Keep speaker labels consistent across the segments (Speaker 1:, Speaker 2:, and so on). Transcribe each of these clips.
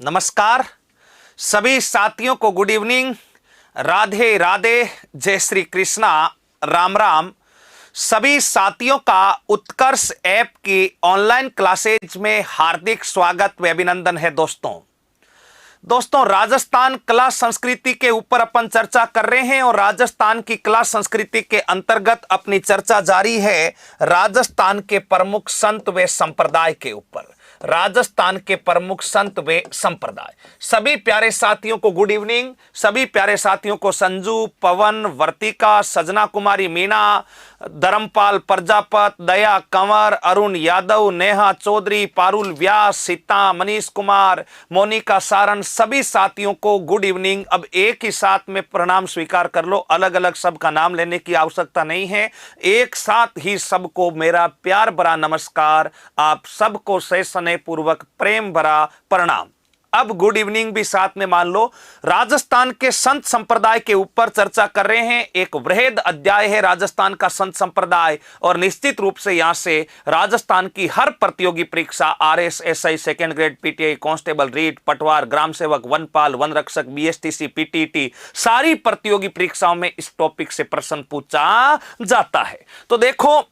Speaker 1: नमस्कार सभी साथियों को, गुड इवनिंग, राधे राधे, जय श्री कृष्णा, राम राम। सभी साथियों का उत्कर्ष ऐप की ऑनलाइन क्लासेज में हार्दिक स्वागत व अभिनंदन है। दोस्तों राजस्थान कला संस्कृति के ऊपर अपन चर्चा कर रहे हैं और राजस्थान की कला संस्कृति के अंतर्गत अपनी चर्चा जारी है राजस्थान के प्रमुख संत व संप्रदाय के ऊपर। राजस्थान के प्रमुख संत व संप्रदाय। सभी प्यारे साथियों को गुड इवनिंग, सभी प्यारे साथियों को संजू, पवन, वर्तिका, सजना कुमारी, मीना, धर्मपाल प्रजापत, दया कंवर, अरुण यादव, नेहा चौधरी, पारुल व्यास, सीता, मनीष कुमार, मोनिका सारण, सभी साथियों को गुड इवनिंग। अब एक ही साथ में प्रणाम स्वीकार कर लो, अलग अलग सबका नाम लेने की आवश्यकता नहीं है, एक साथ ही सबको मेरा प्यार भरा नमस्कार, आप सबको सैसने पूर्वक प्रेम भरा प्रणाम। अब गुड इवनिंग भी साथ में मान लो। राजस्थान के संत संप्रदाय के ऊपर चर्चा कर रहे हैं। एक वृहद अध्याय है राजस्थान का संत संप्रदाय और निश्चित रूप से यहां से राजस्थान की हर प्रतियोगी परीक्षा RSSI, second grade, PTI, constable, REET, पटवार, ग्राम सेवक, वनपाल, वन रक्षक, BSTC, PTT, सारी प्रतियोगी परीक्षाओं में इस टॉपिक से प्रश्न पूछा जाता है। तो देखो,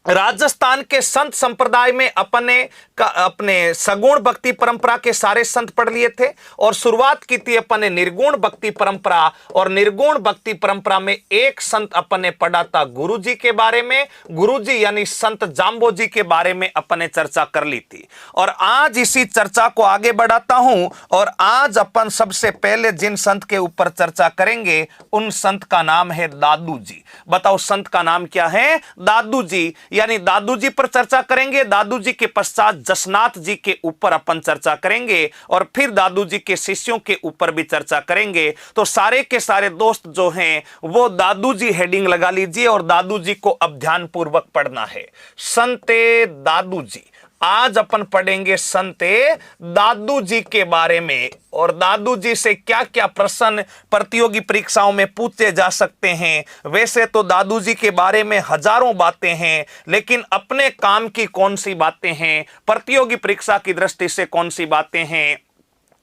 Speaker 1: राजस्थान के संत संप्रदाय में अपने सगुण भक्ति परंपरा के सारे संत पढ़ लिए थे और शुरुआत की थी अपने निर्गुण भक्ति परंपरा। और निर्गुण भक्ति परंपरा में एक संत अपने पढ़ा था गुरुजी के बारे में, गुरुजी यानी संत जाम्बो जी के बारे में अपने चर्चा कर ली थी। और आज इसी चर्चा को आगे बढ़ाता हूं और आज अपन सबसे पहले जिन संत के ऊपर चर्चा करेंगे उन संत का नाम है दादू जी। बताओ संत का नाम क्या है? दादू जी, यानी दादू जी पर चर्चा करेंगे। दादू जी के पश्चात जसनाथ जी के ऊपर अपन चर्चा करेंगे और फिर दादू जी के शिष्यों के ऊपर भी चर्चा करेंगे। तो सारे के सारे दोस्त जो हैं वो दादू जी हेडिंग लगा लीजिए और दादू जी को अब ध्यानपूर्वक पढ़ना है। संते दादू जी, आज अपन पढ़ेंगे संते दादू जी के बारे में और दादू जी से क्या क्या प्रश्न प्रतियोगी परीक्षाओं में पूछे जा सकते हैं। वैसे तो दादू जी के बारे में हजारों बातें हैं, लेकिन अपने काम की कौन सी बातें हैं, प्रतियोगी परीक्षा की दृष्टि से कौन सी बातें हैं,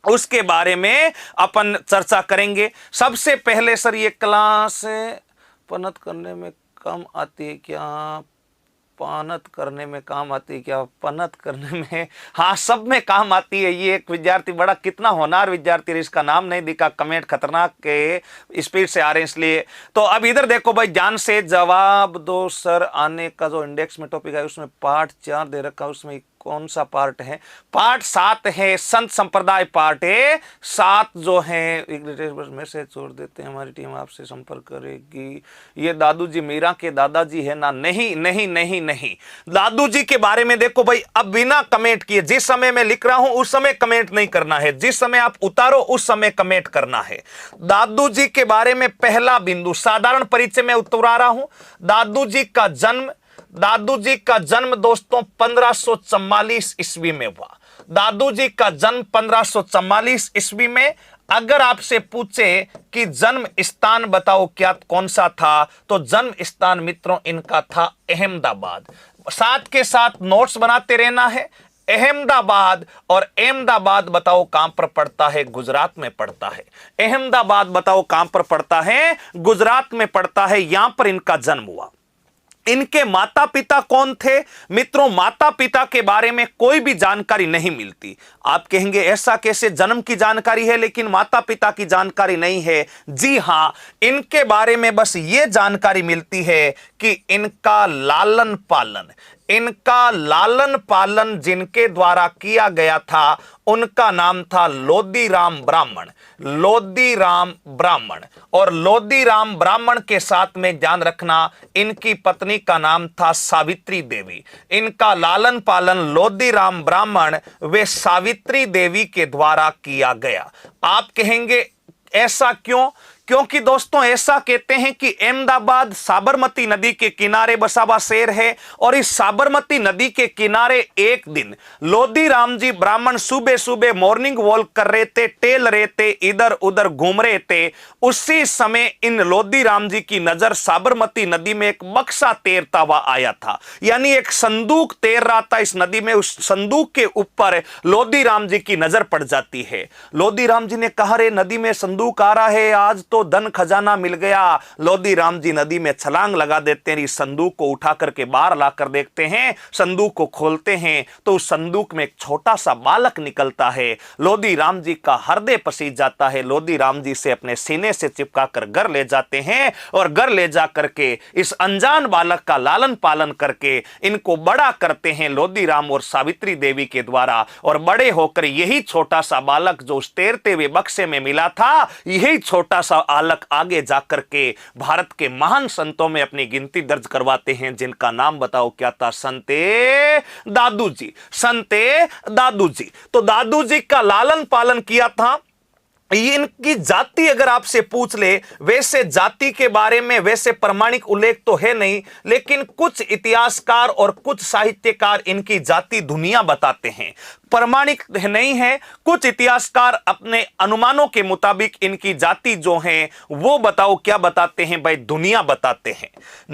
Speaker 1: उसके बारे में अपन चर्चा करेंगे। सबसे पहले सर, ये क्लास पनत करने में काम आती है क्या? पानत करने में काम आती है क्या? पनत करने में, हाँ, सब में काम आती है। ये एक विद्यार्थी, बड़ा कितना होनहार विद्यार्थी, इसका नाम नहीं दिखा, कमेंट खतरनाक के स्पीड से आ रहे हैं इसलिए। तो अब इधर देखो भाई, ध्यान से जवाब दो। सर आने का जो इंडेक्स में टॉपिक है उसमें पार्ट 4 दे रखा है, उसमें कौन सा पार्ट है? पार्ट 7 है, संत संप्रदाय पार्ट है 7 जो है। मैसेज छोड़ देते हैं, हमारी टीम आपसे संपर्क करेगी। ये दादू जी मीरा के दादाजी है ना? नहीं नहीं नहीं नहीं, दादू जी के बारे में देखो भाई, अब बिना कमेंट किए, जिस समय मैं लिख रहा हूं उस समय कमेंट नहीं करना है, जिस समय आप उतारो उस समय कमेंट करना है। दादू जी के बारे में पहला बिंदु, साधारण परिचय में उतरा रहा हूं। दादू जी का जन्म दोस्तों 1544 ईस्वी में हुआ। दादू जी का जन्म 1544 ईस्वी में। अगर आपसे पूछे कि जन्म स्थान बताओ क्या कौन सा था, तो जन्म स्थान मित्रों इनका था अहमदाबाद। साथ के साथ नोट्स बनाते रहना है। अहमदाबाद और अहमदाबाद बताओ कहां पर पड़ता है? गुजरात में पड़ता है। अहमदाबाद बताओ कहां पर पड़ता है? गुजरात में पड़ता है। यहां पर इनका जन्म हुआ। इनके माता पिता कौन थे? मित्रों, माता पिता के बारे में कोई भी जानकारी नहीं मिलती। आप कहेंगे ऐसा कैसे? जन्म की जानकारी है लेकिन माता पिता की जानकारी नहीं है। जी हां, इनके बारे में बस ये जानकारी मिलती है कि इनका लालन पालन जिनके द्वारा किया गया था उनका नाम था लोदीराम ब्राह्मण। और लोदीराम ब्राह्मण के साथ में ध्यान रखना, इनकी पत्नी का नाम था सावित्री देवी। इनका लालन पालन लोदीराम ब्राह्मण वे सावित्री देवी के द्वारा किया गया। आप कहेंगे ऐसा क्यों? क्योंकि दोस्तों ऐसा कहते हैं कि अहमदाबाद साबरमती नदी के किनारे बसा हुआ शहर है और इस साबरमती नदी के किनारे एक दिन लोधी राम जी ब्राह्मण सुबह सुबह मॉर्निंग वॉक कर रहे थे, टहल रहे थे, इधर उधर घूम रहे थे। उसी समय इन लोधी राम जी की नजर साबरमती नदी में एक बक्सा तैरता हुआ आया था, यानी एक संदूक तैर रहा था इस नदी में। उस संदूक के ऊपर लोधी राम जी की नजर पड़ जाती है। लोधी राम जी ने कहा, रे नदी में संदूक आ रहा है, आज तो धन खजाना मिल गया। लोधी राम जी नदी में छलांग लगा देते हैं, इस संदूक को उठा करके बाहर लाकर देखते हैं, संदूक को खोलते हैं तो उस संदूक में एक छोटा सा बालक निकलता है। लोधी राम जी का हृदय पसीज जाता है। लोधी राम जी से अपने सीने से चिपका कर घर ले जाते हैं और घर ले जा करके इस अनजान बालक का लालन पालन करके इनको बड़ा करते हैं लोधी राम और सावित्री देवी के द्वारा। और बड़े होकर यही छोटा सा बालक जो उस तैरते हुए बक्से में मिला था, यही छोटा सा बालक आगे जाकर के भारत के महान संतों में अपनी गिनती दर्ज करवाते हैं, जिनका नाम बताओ क्या था? संते दादू जी। संते दादू जी। तो दादू जी का लालन पालन किया था। इनकी जाति अगर आपसे पूछ ले, वैसे जाति के बारे में वैसे प्रमाणिक उल्लेख तो है नहीं, लेकिन कुछ इतिहासकार और कुछ साहित्यकार इनकी जाति दुनिया बताते हैं, प्रमाणिक नहीं है। कुछ इतिहासकार अपने अनुमानों के मुताबिक इनकी जाति जो है वो बताओ क्या बताते हैं भाई? दुनिया बताते हैं।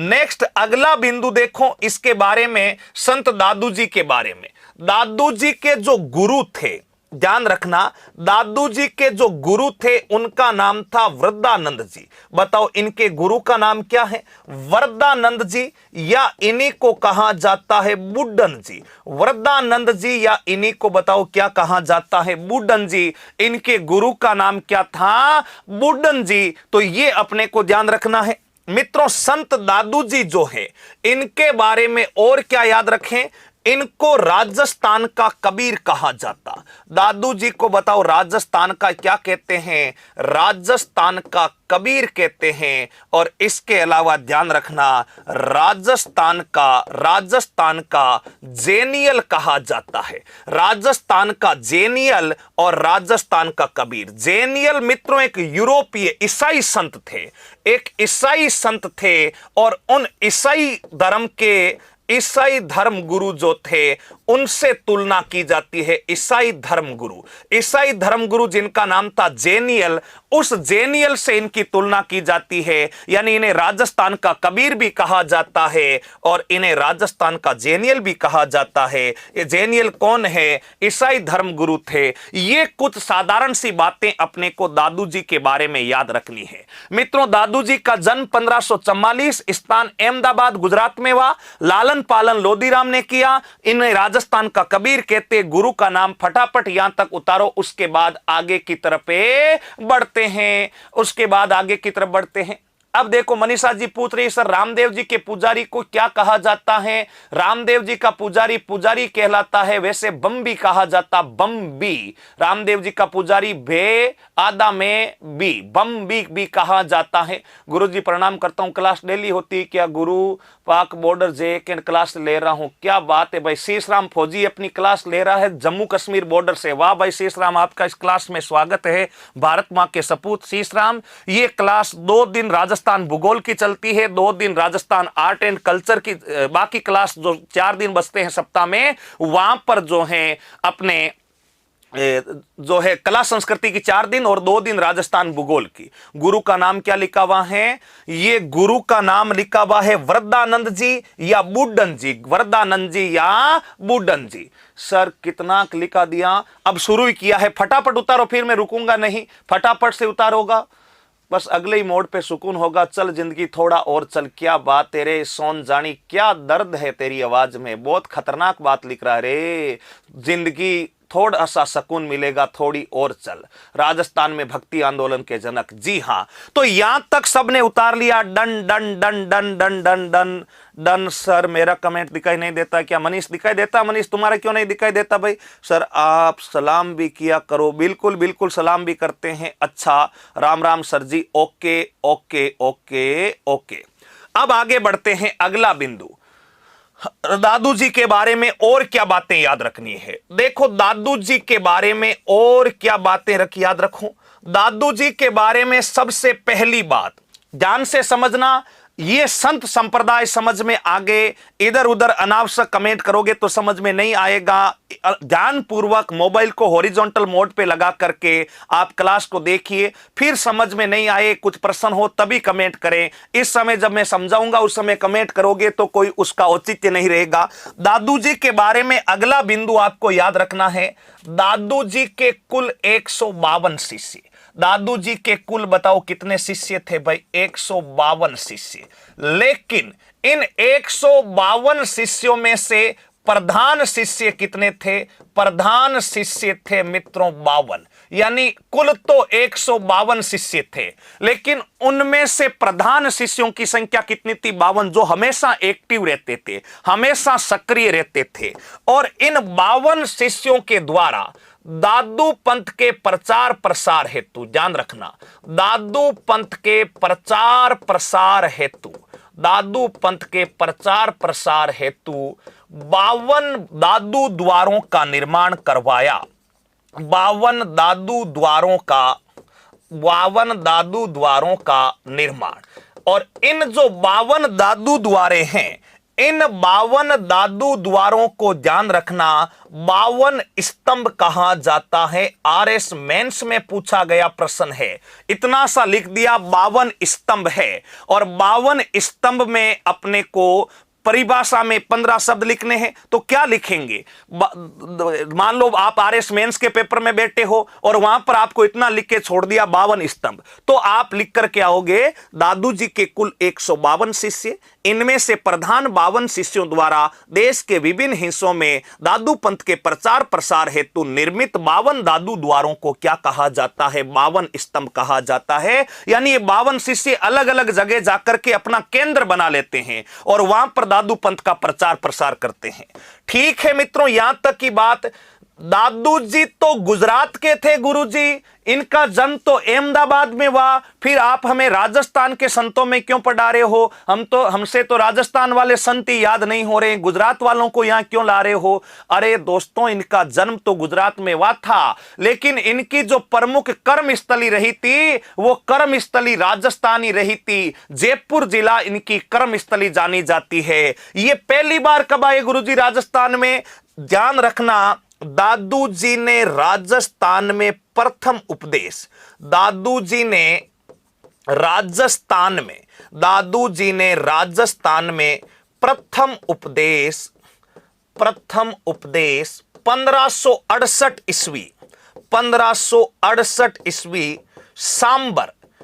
Speaker 1: नेक्स्ट अगला बिंदु देखो इसके बारे में, संत दादू जी के बारे में। दादू जी के जो गुरु थे, ध्यान रखना, दादू जी के जो गुरु थे उनका नाम था वृद्धानंद जी। बताओ इनके गुरु का नाम क्या है? वृद्धानंद जी, या इन्हीं को कहा जाता है बुड्ढन जी। वृद्धानंद जी या इन्हीं को बताओ क्या कहा जाता है? बुड्ढन जी। इनके गुरु का नाम क्या था? बुड्ढन जी। तो ये अपने को ध्यान रखना है। मित्रों, संत दादू जी जो है इनके बारे में और क्या याद रखें? इनको राजस्थान का कबीर कहा जाता। दादू जी को बताओ राजस्थान का क्या कहते हैं? राजस्थान का कबीर कहते हैं। और इसके अलावा ध्यान रखना, राजस्थान का जेनियल कहा जाता है। राजस्थान का जेनियल और राजस्थान का कबीर। जेनियल मित्रों एक यूरोपीय ईसाई संत थे, एक ईसाई संत थे और उन ईसाई धर्म गुरु जो थे उनसे तुलना की जाती है। ईसाई धर्म गुरु जिनका नाम था जेनियल, उस जेनियल से इनकी तुलना की जाती है, यानी इन्हें राजस्थान का कबीर भी कहा जाता है और इन्हें राजस्थान का जेनियल भी कहा जाता है। ये जेनियल कौन है? ईसाई धर्म गुरु थे। ये कुछ साधारण सी बातें अपने को दादू जी के बारे में याद रखनी है। मित्रों, दादू जी का जन्म 1544, स्थान अहमदाबाद गुजरात में हुआ। लालन पालन लोधी राम ने किया। इन्हें राजस्थान का कबीर कहते। गुरु का नाम फटाफट यहां तक उतारो, उसके बाद आगे की तरफ बढ़ते हैं। अब देखो मनीषा जी पूछ रही, सर रामदेव जी के पुजारी को क्या कहा जाता है? रामदेव जी का पुजारी कहलाता है, वैसे बम्बी कहा जाता, बम्बी। रामदेव जी का पुजारी भे आदा में बी, बम्बी भी कहा जाता है। गुरुजी प्रणाम करता हूं, क्लास डेली होती है क्या? गुरु पाक बॉर्डर जे के क्लास ले रहा हूं, क्या बात है भाई। शीशराम फौजी अपनी क्लास ले रहा है जम्मू कश्मीर बॉर्डर से। वाह भाई शीशराम, आपका इस क्लास में स्वागत है। भारत मां के सपूत शीशराम। ये क्लास 2 दिन राजस्थान भूगोल की चलती है, 2 दिन राजस्थान आर्ट एंड कल्चर की, बाकी क्लास जो 4 दिन बचते हैं सप्ताह में, वहां पर जो है अपने जो है कला संस्कृति की 4 दिन और 2 दिन राजस्थान भूगोल की। गुरु का नाम क्या लिखा हुआ है? ये गुरु का नाम लिखा हुआ है वृद्धानंद जी या बुड्ढन जी। वृद्धानंद जी या बुड्ढन जी। सर कितना लिखा दिया, अब शुरू ही किया है, फटाफट उतारो, फिर मैं रुकूंगा नहीं, फटाफट से उतारोगा, बस अगले ही मोड़ पे सुकून होगा। चल जिंदगी थोड़ा और चल। क्या बात तेरे सोन जानी, क्या दर्द है तेरी आवाज में, बहुत खतरनाक बात लिख रहा है रे। जिंदगी थोड़ा सा सुकून मिलेगा, थोड़ी और चल। राजस्थान में भक्ति आंदोलन के जनक, जी हां। तो यहां तक सबने उतार लिया। Done done done done done done done done. Sir मेरा कमेंट दिखाई नहीं देता क्या? मनीष दिखाई देता? मनीष तुम्हारा क्यों नहीं दिखाई देता भाई? सर आप सलाम भी किया करो। बिल्कुल बिल्कुल सलाम भी करते हैं। अच्छा, Ram Ram sir ji. Okay okay okay okay. अब आगे बढ़ते हैं, अगला बिंदु, दादू जी के बारे में और क्या बातें याद रखनी है। देखो दादू जी के बारे में और क्या बातें याद रखूं। दादू जी के बारे में सबसे पहली बात ध्यान से समझना, ये संत संप्रदाय समझ में आगे, इधर उधर अनावश्यक कमेंट करोगे तो समझ में नहीं आएगा। ध्यान पूर्वक मोबाइल को हॉरिजॉन्टल मोड पे लगा करके आप क्लास को देखिए, फिर समझ में नहीं आए कुछ प्रश्न हो तभी कमेंट करें। इस समय जब मैं समझाऊंगा उस समय कमेंट करोगे तो कोई उसका औचित्य नहीं रहेगा। दादू जी के बारे में अगला बिंदु आपको याद रखना है, दादू जी के कुल 152 शिष्य। दादू जी के कुल बताओ कितने शिष्य थे भाई? 152 शिष्य। लेकिन इन 152 शिष्यों में से प्रधान शिष्य कितने थे? प्रधान शिष्य थे मित्रों 52, यानी कुल तो 152 शिष्य थे, लेकिन उनमें से प्रधान शिष्यों की संख्या कितनी थी? 52, जो हमेशा एक्टिव रहते थे, हमेशा सक्रिय रहते थे। और इन 52 शिष्यों के द्वारा दादू पंथ के प्रचार प्रसार हेतु, ध्यान रखना, दादू पंथ के प्रचार प्रसार हेतु, दादू पंथ के प्रचार प्रसार हेतु 52 दादू द्वारों का निर्माण करवाया। 52 दादू द्वारों का निर्माण। और इन जो 52 दादू द्वारे हैं, इन 52 दादू द्वारों को ध्यान रखना 52 स्तंभ कहा जाता है। आरएस मेंस में पूछा गया प्रश्न है, इतना सा लिख दिया 52 स्तंभ है। और 52 स्तंभ में अपने को परिभाषा में 15 शब्द लिखने हैं, तो क्या लिखेंगे? मान लो आप आरएस मेंस के पेपर में बैठे हो और वहां पर आपको इतना लिख के छोड़ दिया 52 स्तंभ, तो आप लिख कर क्या होगे? दादू जी के कुल 152 शिष्य, इनमें से प्रधान 52 शिष्यों द्वारा देश के विभिन्न हिस्सों में दादू पंथ के प्रचार प्रसार हेतु निर्मित 52 दादू द्वारों को क्या कहा जाता है? 52 स्तंभ कहा जाता है। यानी ये 52 शिष्य अलग अलग जगह जाकर के अपना केंद्र बना लेते हैं और वहां पर दादू पंथ का प्रचार प्रसार करते हैं। ठीक है मित्रों, यहां तक की बात। दादू जी तो गुजरात के थे गुरुजी, इनका जन्म तो अहमदाबाद में हुआ, फिर आप हमें राजस्थान के संतों में क्यों पढ़ा रहे हो? हमसे तो राजस्थान वाले संत ही याद नहीं हो रहे, गुजरात वालों को यहां क्यों ला रहे हो? अरे दोस्तों, इनका जन्म तो गुजरात में हुआ था, लेकिन इनकी जो प्रमुख कर्मस्थली रही थी वो कर्मस्थली राजस्थान ही रही थी। जयपुर जिला इनकी कर्मस्थली जानी जाती है। ये पहली बार कब आए गुरुजी राजस्थान में? ध्यान रखना, दादू जी ने राजस्थान में प्रथम उपदेश, दादू जी ने राजस्थान में प्रथम उपदेश 1568 ईस्वी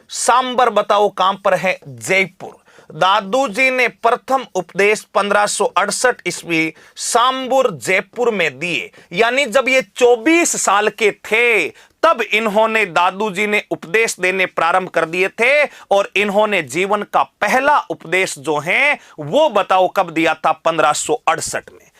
Speaker 1: सांबर बताओ कहां पर है? जयपुर। दादू जी ने प्रथम उपदेश 1568 ईस्वी सांबुर जयपुर में दिए। यानी जब ये 24 साल के थे तब इन्होंने, दादू जी ने उपदेश देने प्रारंभ कर दिए थे। और इन्होंने जीवन का पहला उपदेश जो है वो बताओ कब दिया था? 1568 में।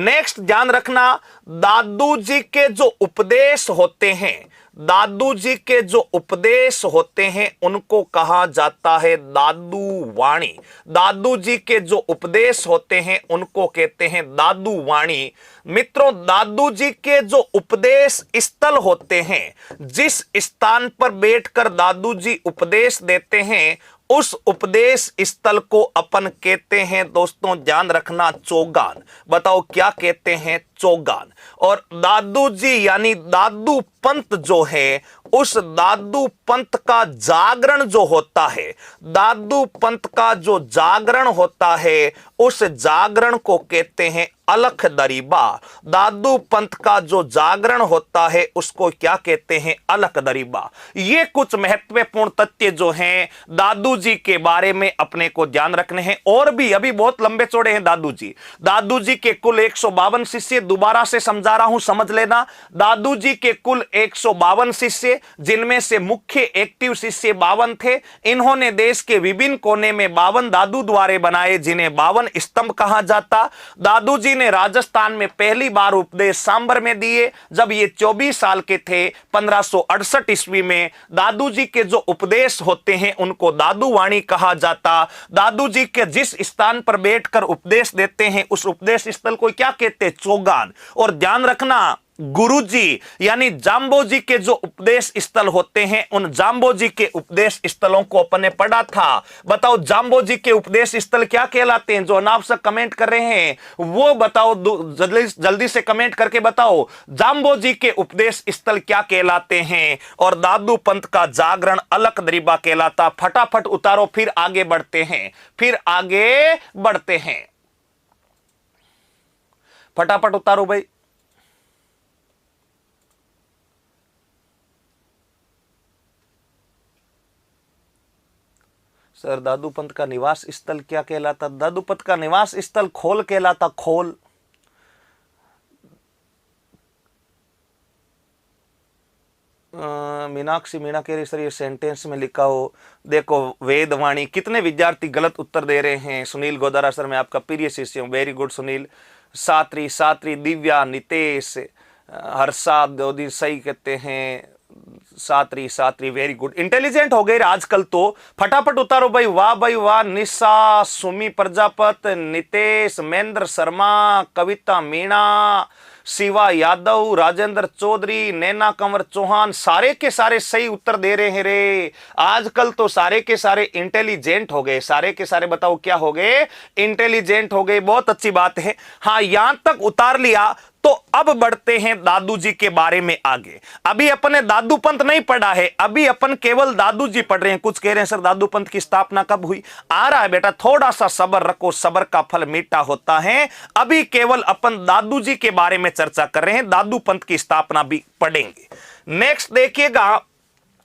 Speaker 1: नेक्स्ट ध्यान रखना, दादू जी के जो उपदेश होते हैं, दादू जी के जो उपदेश होते हैं उनको कहा जाता है दादू वाणी। दादू जी के जो उपदेश होते हैं उनको कहते हैं दादू वाणी। मित्रों, दादू जी के जो उपदेश स्थल होते हैं, जिस स्थान पर बैठकर दादू जी उपदेश देते हैं, उस उपदेश स्थल को अपन कहते हैं दोस्तों, ध्यान रखना, चौगान। बताओ क्या कहते हैं? चौगान। और दादू जी यानी दादू पंथ जो है, उस दादू पंथ का जागरण जो होता है, दादू पंथ का जो जागरण होता है, उस जागरण को कहते हैं अलख दरीबा। दादू पंथ का जो जागरण होता है उसको क्या कहते हैं? अलख दरीबा। ये कुछ महत्वपूर्ण तथ्य जो हैं दादू जी के बारे में अपने को ध्यान रखने हैं। और भी अभी बहुत लंबे चौड़े हैं दादू जी। दादू जी के कुल 152 शिष्य, दोबारा से समझा रहा हूं, समझ लेना। दादू जी के कुल 152 शिष्य, जिनमें से मुख्य एक्टिव शिष्य 52 थे। इन्होंने देश के विभिन्न कोने में 52 दादू द्वारे बनाए, जिन्हें 52 स्तंभ कहा जाता। दादू जी ने राजस्थान में पहली बार उपदेश सांबर में दिए जब ये 24 साल के थे। 1568 ईस्वी में दादू जी के जो उपदेश होते हैं उनको दादू वाणी कहा जाता। दादू जी के जिस स्थान पर बैठकर उपदेश देते हैं उस उपदेश स्थल को क्या कहते हैं? चौगान। और ध्यान रखना, गुरुजी यानी जाम्बोजी के जो उपदेश स्थल होते हैं, उन जाम्बोजी के उपदेश स्थलों को अपन ने पढ़ा था। बताओ जाम्बोजी के उपदेश स्थल क्या कहलाते हैं? जो अनाप से कमेंट कर रहे हैं वो बताओ, जल्दी से कमेंट करके बताओ जाम्बोजी के उपदेश स्थल क्या कहलाते हैं। और दादू पंत का जागरण अलग दरीबा कहलाता। फटाफट उतारो, फिर आगे बढ़ते हैं, फटाफट उतारो भाई। सर दादू पंत का निवास स्थल क्या कहलाता? दादू पंत का निवास स्थल खोल कहलाता। खोल। मीनाक्षी मीणा कह रही सर ये सेंटेंस में लिखा हो। देखो वेदवाणी, कितने विद्यार्थी गलत उत्तर दे रहे हैं। सुनील गोदारा सर मैं आपका प्रिय शिष्य हूं, वेरी गुड सुनील। सात्री दिव्या, नितेश, हर्षा दोदी सही कहते हैं। सात्री वेरी गुड, इंटेलिजेंट हो गए आजकल तो। फटाफट उतारो भाई वाह। निशा, सुमी प्रजापत, नितेश, महेंद्र शर्मा, कविता मीणा, शिवा यादव, राजेंद्र चौधरी, नैना कंवर चौहान, सारे के सारे सही उत्तर दे रहे हैं रे। आजकल तो सारे के सारे इंटेलिजेंट हो गए, सारे के सारे बताओ क्या हो गए? इंटेलिजेंट हो गए। बहुत अच्छी बात है। हाँ यहां तक उतार लिया तो अब बढ़ते हैं दादू जी के बारे में आगे। अभी अपन ने दादू पंत नहीं पढ़ा है, अभी अपन केवल दादू जी पढ़ रहे हैं। कुछ कह रहे हैं सर दादू पंत की स्थापना कब हुई? आ रहा है बेटा, थोड़ा सा सब्र रखो, सब्र का फल मीठा होता है। अभी केवल अपन दादू जी के बारे में चर्चा कर रहे हैं, दादू पंत की स्थापना भी पढ़ेंगे। नेक्स्ट देखिएगा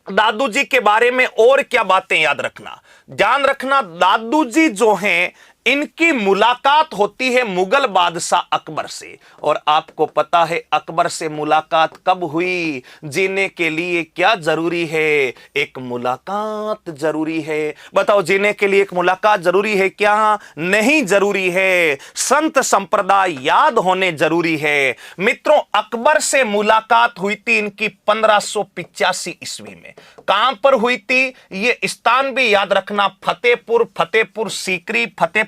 Speaker 1: दादू जी के बारे में और क्या बातें याद रखना, ध्यान रखना। दादू जी जो हैं इनकी मुलाकात होती है मुगल बादशाह अकबर से। और आपको पता है अकबर से मुलाकात कब हुई? जीने के लिए क्या जरूरी है? एक मुलाकात जरूरी है। बताओ जीने के लिए एक मुलाकात जरूरी है क्या? नहीं जरूरी है। संत संप्रदाय याद होने जरूरी है। मित्रों अकबर से मुलाकात हुई थी इनकी 1585 ईस्वी में। कहां पर हुई थी? ये स्थान भी याद रखना, फतेहपुर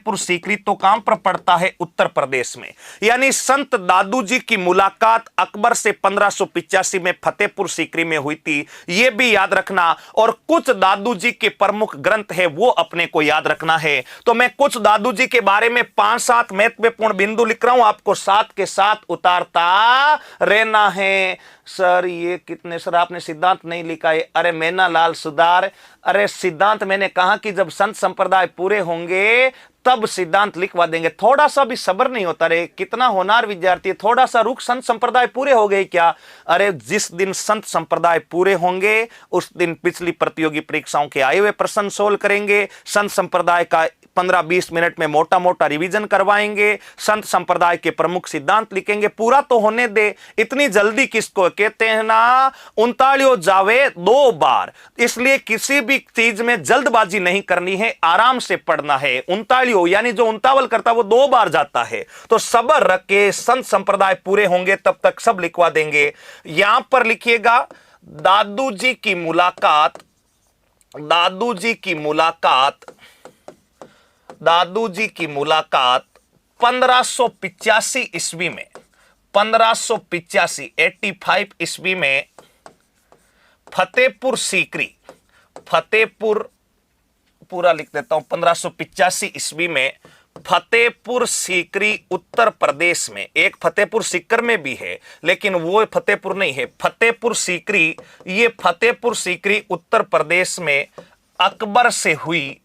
Speaker 1: सीकरी तो कहां पर पड़ता है? उत्तर प्रदेश में। यानी संत दादू जी की मुलाकात अकबर से 1585 में फतेहपुर सीकरी में हुई थी, यह भी याद रखना। और कुछ दादू जी के प्रमुख ग्रंथ है वो अपने को याद रखना है। तो मैं कुछ दादू जी के बारे में 5-7 महत्वपूर्ण बिंदु लिख रहा हूं, आपको साथ के साथ उतारता रहना है। सर ये कितने? सर आपने सिद्धांत नहीं लिखा है। अरे मैना लाल सुधार, अरे सिद्धांत मैंने कहा कि जब संत संप्रदाय पूरे होंगे तब सिद्धांत लिखवा देंगे। थोड़ा सा भी सब्र नहीं होता रे, कितना होनार विद्यार्थी, थोड़ा सा रुक। संत संप्रदाय पूरे हो गए क्या? अरे जिस दिन संत संप्रदाय पूरे होंगे उस दिन पिछली प्रतियोगी परीक्षाओं के आए हुए प्रश्न सोल्व करेंगे। संत संप्रदाय का 15-20 मिनट में मोटा मोटा रिवीजन करवाएंगे। संत संप्रदाय के प्रमुख सिद्धांत लिखेंगे। पूरा तो होने दे, इतनी जल्दी किसको कहते हैं ना, उनतालियो जावे 2 बार। इसलिए किसी भी चीज में जल्दबाजी नहीं करनी है, आराम से पढ़ना है। उनतालियो यानी जो उनतावल करता है वो 2 बार जाता है। तो सब्र रख के संत संप्रदाय पूरे होंगे तब तक सब लिखवा देंगे। यहां पर लिखिएगा दादू जी की मुलाकात 1585 ईस्वी में, 85 ईस्वी में फतेहपुर सीकरी, पूरा लिख देता हूं, 1585 ईस्वी में फतेहपुर सीकरी उत्तर प्रदेश में। एक फतेहपुर सीकर में भी है लेकिन वो फतेहपुर नहीं है, फतेहपुर सीकरी। ये फतेहपुर सीकरी उत्तर प्रदेश में अकबर से हुई।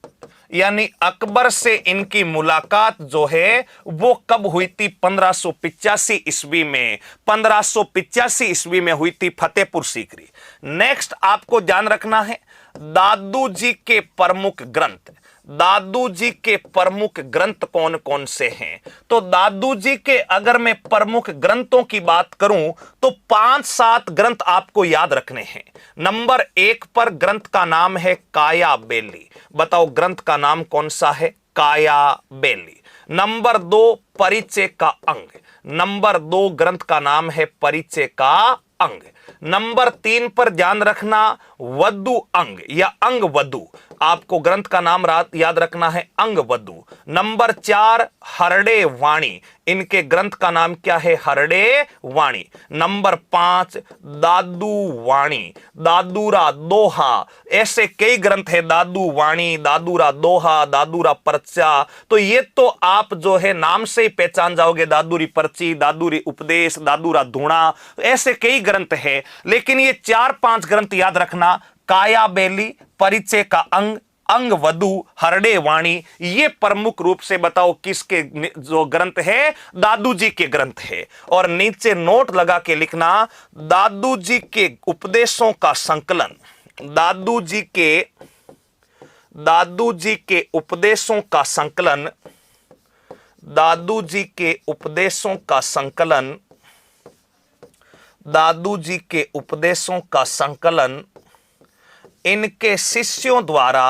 Speaker 1: यानी अकबर से इनकी मुलाकात जो है वो कब हुई थी? 1585 ईस्वी में। 1585 ईस्वी में हुई थी फतेहपुर सीकरी। नेक्स्ट आपको ध्यान रखना है दादू जी के प्रमुख ग्रंथ। दादू जी के प्रमुख ग्रंथ कौन कौन से हैं? तो दादू जी के अगर मैं प्रमुख ग्रंथों की बात करूं तो 5-7 ग्रंथ आपको याद रखने हैं। नंबर 1 पर ग्रंथ का नाम है काया बेली। बताओ ग्रंथ का नाम कौन सा है? काया बेली। नंबर 2 परिचय का अंग। नंबर 2 ग्रंथ का नाम है परिचय का अंग। नंबर 3 पर ध्यान रखना वधु अंग या अंग वधु। आपको ग्रंथ का नाम याद रखना है अंगवधु। नंबर 4 हरड़े वाणी, इनके ग्रंथ का नाम क्या है? हरड़े वाणी। नंबर 5 दादू वाणी, दादूरा दोहा, ऐसे कई ग्रंथ है, दादू वाणी, दादूरा दोहा, दादूरा पर्चा। तो ये तो आप जो है नाम से ही पहचान जाओगे, दादूरी पर्ची, दादूरी उपदेश, दादूरा धूणा, ऐसे कई ग्रंथ है। लेकिन ये 4-5 ग्रंथ याद रखना, काया बेली, परिचय का अंग, अंगवधु, हरड़े वाणी, ये प्रमुख रूप से बताओ किसके जो ग्रंथ है? दादू जी के ग्रंथ है। और नीचे नोट लगा के लिखना, दादू जी के उपदेशों का संकलन, दादू जी के उपदेशों का संकलन, दादू जी के उपदेशों का संकलन, दादू जी के उपदेशों का संकलन इनके शिष्यों द्वारा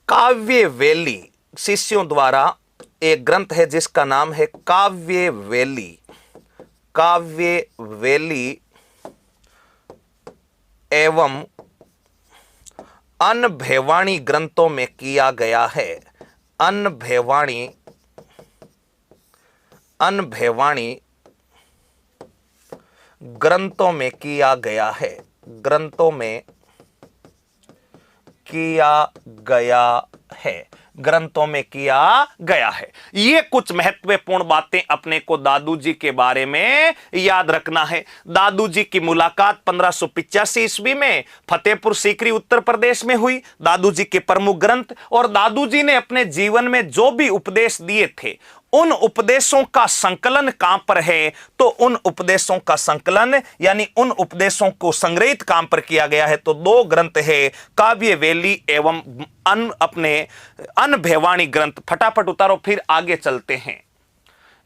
Speaker 1: काव्यवेली, शिष्यों द्वारा एक ग्रंथ है जिसका नाम है काव्यवेली, काव्यवेली एवं अनभेवाणी ग्रंथों में किया गया है। अनभेवाणी ग्रंथों में किया गया है, ग्रंथों में किया गया है, ग्रंथों में किया गया है। ये कुछ महत्वपूर्ण बातें अपने को दादू जी के बारे में याद रखना है। दादू जी की मुलाकात 1585 ईस्वी में फतेहपुर सीकरी उत्तर प्रदेश में हुई। दादू जी के प्रमुख ग्रंथ और दादू जी ने अपने जीवन में जो भी उपदेश दिए थे उन उपदेशों का संकलन कहां पर है? तो उन उपदेशों का संकलन यानी उन उपदेशों को संग्रहित कहां पर किया गया है? तो 2 ग्रंथ है, काव्यवेली एवं अपने अनभेवाणी ग्रंथ। फटाफट उतारो, फिर आगे चलते हैं।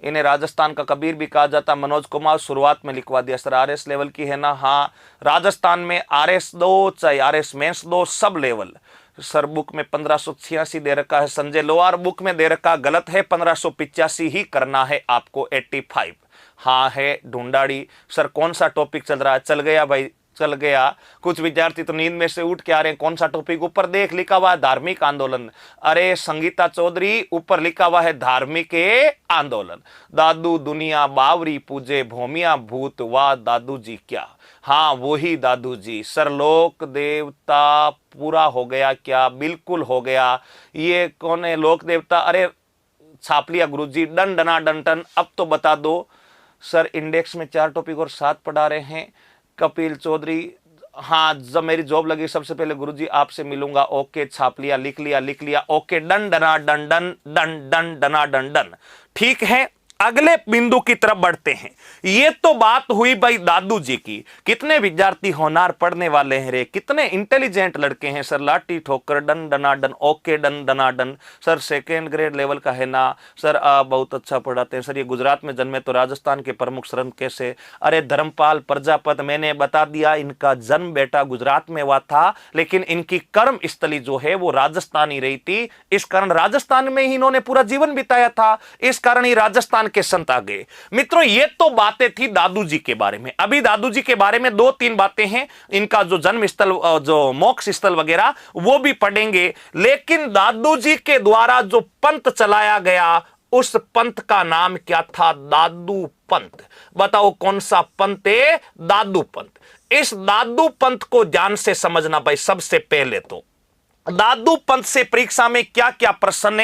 Speaker 1: इन्हें राजस्थान का कबीर भी कहा जाता। मनोज कुमार शुरुआत में लिखवा दिया सर, आरएस लेवल की है ना? हाँ, राजस्थान में आरएस दो चाहे आरएस मेंस दो, सब लेवल। सर बुक में 1586 दे रखा है, संजय लोहार बुक में दे रखा, गलत है, 1585 ही करना है आपको, 85। हाँ है ढूंढाड़ी। सर कौन सा टॉपिक चल रहा है? चल गया भाई, चल गया। कुछ विद्यार्थी तो नींद में से उठ के आ रहे हैं, कौन सा टॉपिक? ऊपर देख, लिखा हुआ है धार्मिक आंदोलन। अरे संगीता चौधरी, ऊपर लिखा हुआ है धार्मिक आंदोलन। दादू दुनिया बावरी पूजे, भूमिया भूत वाह दादू जी क्या? हाँ वही दादू जी। सर लोक देवता पूरा हो गया क्या? बिल्कुल हो गया। ये कौन है लोक देवता? अरे छाप लिया गुरुजी, डन डना डन टन। अब तो बता दो सर, इंडेक्स में 4 टॉपिक और 7 पढ़ा रहे हैं। कपिल चौधरी, हाँ जब मेरी जॉब लगी सबसे पहले गुरुजी आपसे मिलूंगा। ओके, छाप लिया, लिख लिया। ओके, डन डना डन डन, डन डन डना डन डन। ठीक है, अगले बिंदु की तरफ बढ़ते हैं। ये तो बात हुई भाई दादू जी की। कितने विद्यार्थी होनार पढ़ने वाले हैं रे, कितने इंटेलिजेंट लड़के हैं। सर लाठी ठोकर, डन डना डन। ओके, डन डना done. Sir 2nd grade level का है ना? सर बहुत अच्छा पढ़ाते हैं। सर ये गुजरात में जन्मे तो राजस्थान के प्रमुख संत कैसे? अरे धर्मपाल प्रजापत, मैंने बता दिया, इनका जन्म बेटा गुजरात में हुआ था, लेकिन इनकी कर्म स्थली जो है वो राजस्थानी रही थी। इस कारण राजस्थान में ही इन्होंने पूरा जीवन बिताया था, इस कारण ही राजस्थान के संत आ गए। मित्रों ये तो बातें थी दादू जी के बारे में। अभी दादू जी के बारे में 2-3 बातें हैं, इनका जो जन्म स्थल, जो मोक्ष स्थल वगैरह वो भी पढ़ेंगे। लेकिन दादू जी के द्वारा जो पंथ चलाया गया उस पंथ का नाम क्या था? दादू पंथ। बताओ कौन सा पंथ है? दादू पंथ। इस दादू पंथ को ध्यान से समझना भाई। सबसे पहले तो दादू पंथ से परीक्षा में क्या क्या प्रश्न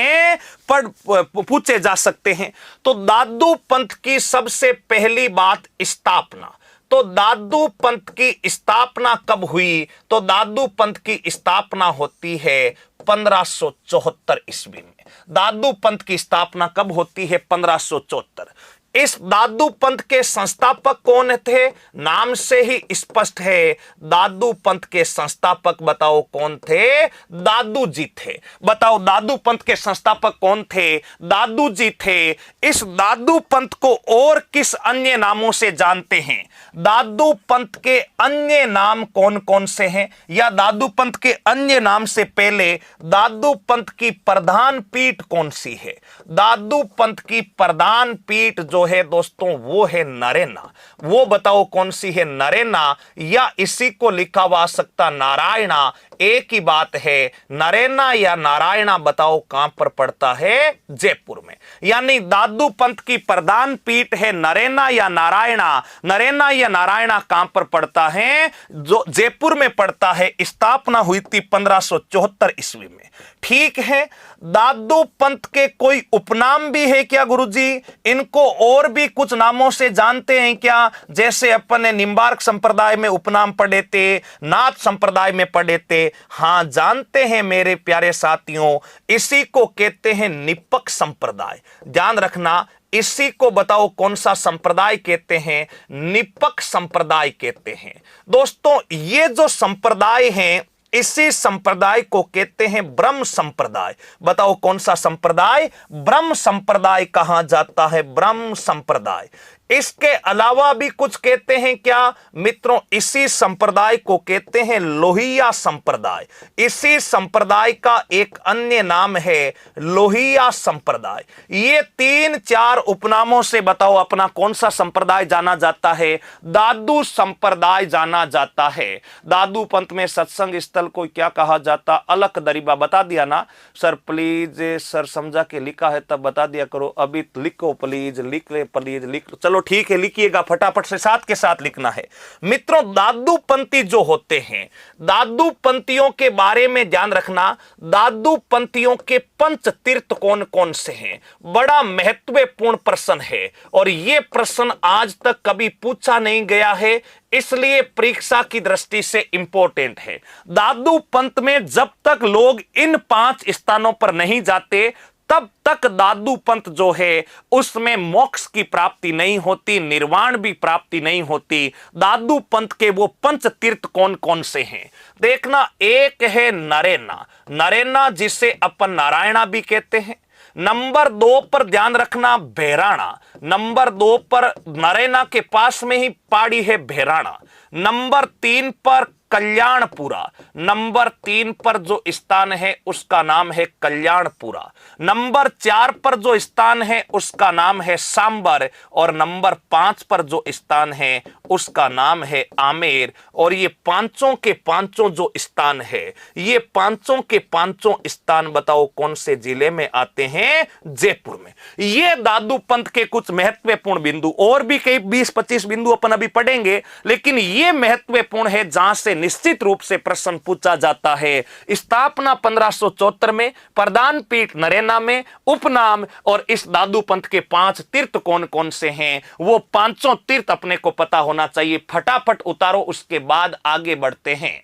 Speaker 1: पूछे जा सकते हैं? तो दादू पंथ की सबसे पहली बात स्थापना। तो दादू पंथ की स्थापना कब हुई? तो दादू पंथ की स्थापना होती है 1574 ईस्वी में। दादू पंथ की स्थापना कब होती है? 1574। इस दादू पंथ के संस्थापक कौन थे? नाम से ही स्पष्ट है, दादू पंथ के संस्थापक बताओ कौन थे? दादू जी थे। बताओ दादू पंथ के संस्थापक कौन थे? दादू जी थे। इस दादू पंथ को और किस अन्य नामों से जानते हैं? दादू पंथ के अन्य नाम कौन कौन से हैं? या दादू पंथ के अन्य नाम से पहले दादू पंथ की प्रधान पीठ कौन सी है? दादू पंथ की प्रधान पीठ जो है दोस्तों वो है नरेना। वो बताओ कौन सी है? नरेना, या इसी को लिखा हुआ सकता नारायणा, एक ही बात है। नरेना या नारायणा बताओ कहां पर पड़ता है? जयपुर में। यानी दादू पंथ की प्रधान पीठ है नरेना या नारायणा। नरेना या नारायणा कहां पर पड़ता है? जो जयपुर में पड़ता है। स्थापना हुई थी 1574 ईस्वी में। ठीक है। दादू पंथ के कोई उपनाम भी है क्या गुरुजी? इनको और भी कुछ नामों से जानते हैं क्या? जैसे अपन ने निम्बार्क संप्रदाय में उपनाम पढ़े थे, नाथ संप्रदाय में पढ़े थे। हां जानते हैं मेरे प्यारे साथियों, इसी को कहते हैं निपक संप्रदाय। ध्यान रखना, इसी को बताओ कौन सा संप्रदाय कहते हैं? निपक संप्रदाय कहते हैं। दोस्तों ये जो संप्रदाय हैं, इसी संप्रदाय को कहते हैं ब्रह्म संप्रदाय। बताओ कौन सा संप्रदाय? ब्रह्म संप्रदाय कहा जाता है, ब्रह्म संप्रदाय। इसके अलावा भी कुछ कहते हैं क्या मित्रों? इसी संप्रदाय को कहते हैं लोहिया संप्रदाय। इसी संप्रदाय का एक अन्य नाम है लोहिया संप्रदाय। ये 3-4 उपनामों से बताओ अपना कौन सा संप्रदाय जाना जाता है? दादू संप्रदाय जाना जाता है। दादू पंथ में सत्संग स्थल को क्या कहा जाता? अलख दरीबा। बता दिया ना सर? प्लीज सर समझा के लिखा है तब बता दिया करो। अभी लिखो प्लीज, लिख ले प्लीज, लिख। चलो ठीक है, लिखिएगा फटाफट से, साथ के साथ लिखना है। मित्रों दादू पंथी जो होते हैं, दादू पंथियों के बारे में ध्यान रखना। दादू पंथियों के पंच तीर्थ कौन कौन से हैं? बड़ा महत्वपूर्ण प्रश्न है और यह प्रश्न आज तक कभी पूछा नहीं गया है, इसलिए परीक्षा की दृष्टि से इंपॉर्टेंट है। दादू पंथ में जब तक लोग इन 5 स्थानों पर नहीं जाते तब तक दादू पंथ जो है उसमें मोक्ष की प्राप्ति नहीं होती, निर्वाण भी प्राप्ति नहीं होती। दादू पंथ के वो पंच तीर्थ कौन कौन से हैं? देखना, एक है नरेना। नरेना जिसे अपन नारायणा भी कहते हैं। नंबर 2 पर ध्यान रखना भैराणा। नंबर 2 पर नरेना के पास में ही पहाड़ी है भैराणा। नंबर 3 पर कल्याणपुरा। नंबर 3 पर जो स्थान है उसका नाम है कल्याणपुरा। नंबर 4 पर जो स्थान है उसका नाम है सांबर। और नंबर 5 पर जो स्थान है उसका नाम है आमेर। और ये पांचों के पांचों जो स्थान है, ये पांचों के पांचों स्थान बताओ कौन से जिले में आते हैं? जयपुर में। ये दादू पंथ के कुछ महत्वपूर्ण बिंदु, और भी कई 20-25 बिंदु अपन अभी पढ़ेंगे, लेकिन ये महत्वपूर्ण है जहां से निश्चित रूप से प्रश्न पूछा जाता है। स्थापना 1574 में, प्रधान पीठ नरेना में, उपनाम और इस दादू पंथ के 5 तीर्थ कौन कौन से हैं, वो पांचों तीर्थ अपने को पता होना चाहिए। फटाफट उतारो, उसके बाद आगे बढ़ते हैं।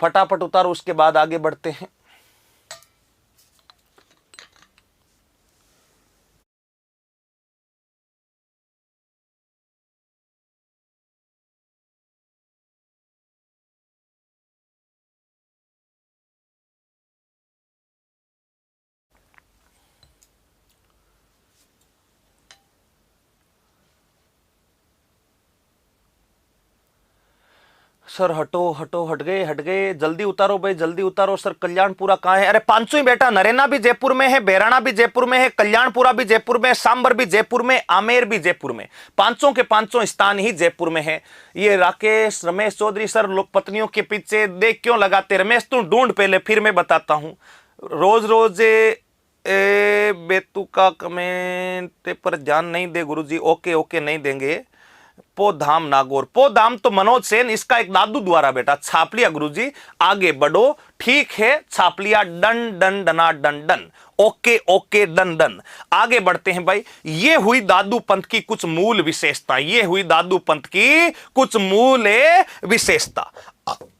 Speaker 1: फटाफट उतारो, उसके बाद आगे बढ़ते हैं। सर हटो हटो, हट गए, जल्दी उतारो भाई, जल्दी उतारो। सर कल्याणपुरा कहां है? अरे पांचों ही बेटा, नरेना भी जयपुर में है, बैराणा भी जयपुर में है, कल्याणपुरा भी जयपुर में, सांबर भी जयपुर में, आमेर भी जयपुर में। पांचों के पांचों स्थान ही जयपुर में है। ये राकेश रमेश चौधरी सर लोग पत्नियों के पीछे देख क्यों लगाते? रमेश तू ढूंढ पहले, फिर मैं बताता हूं। रोज रोज बेतु का कमेंट पर ध्यान नहीं दे गुरुजी। ओके ओके, नहीं देंगे। पोधाम नागौर, पोधाम तो मनोज सेन, इसका एक दादू द्वारा बेटा छाप लिया गुरुजी। आगे बढ़ो, ठीक है, छाप लिया। डन डन डना done done, okay okay, done done. आगे बढ़ते हैं भाई। ये हुई दादू पंथ की कुछ मूल विशेषता, ये हुई दादू पंथ की कुछ मूल विशेषता।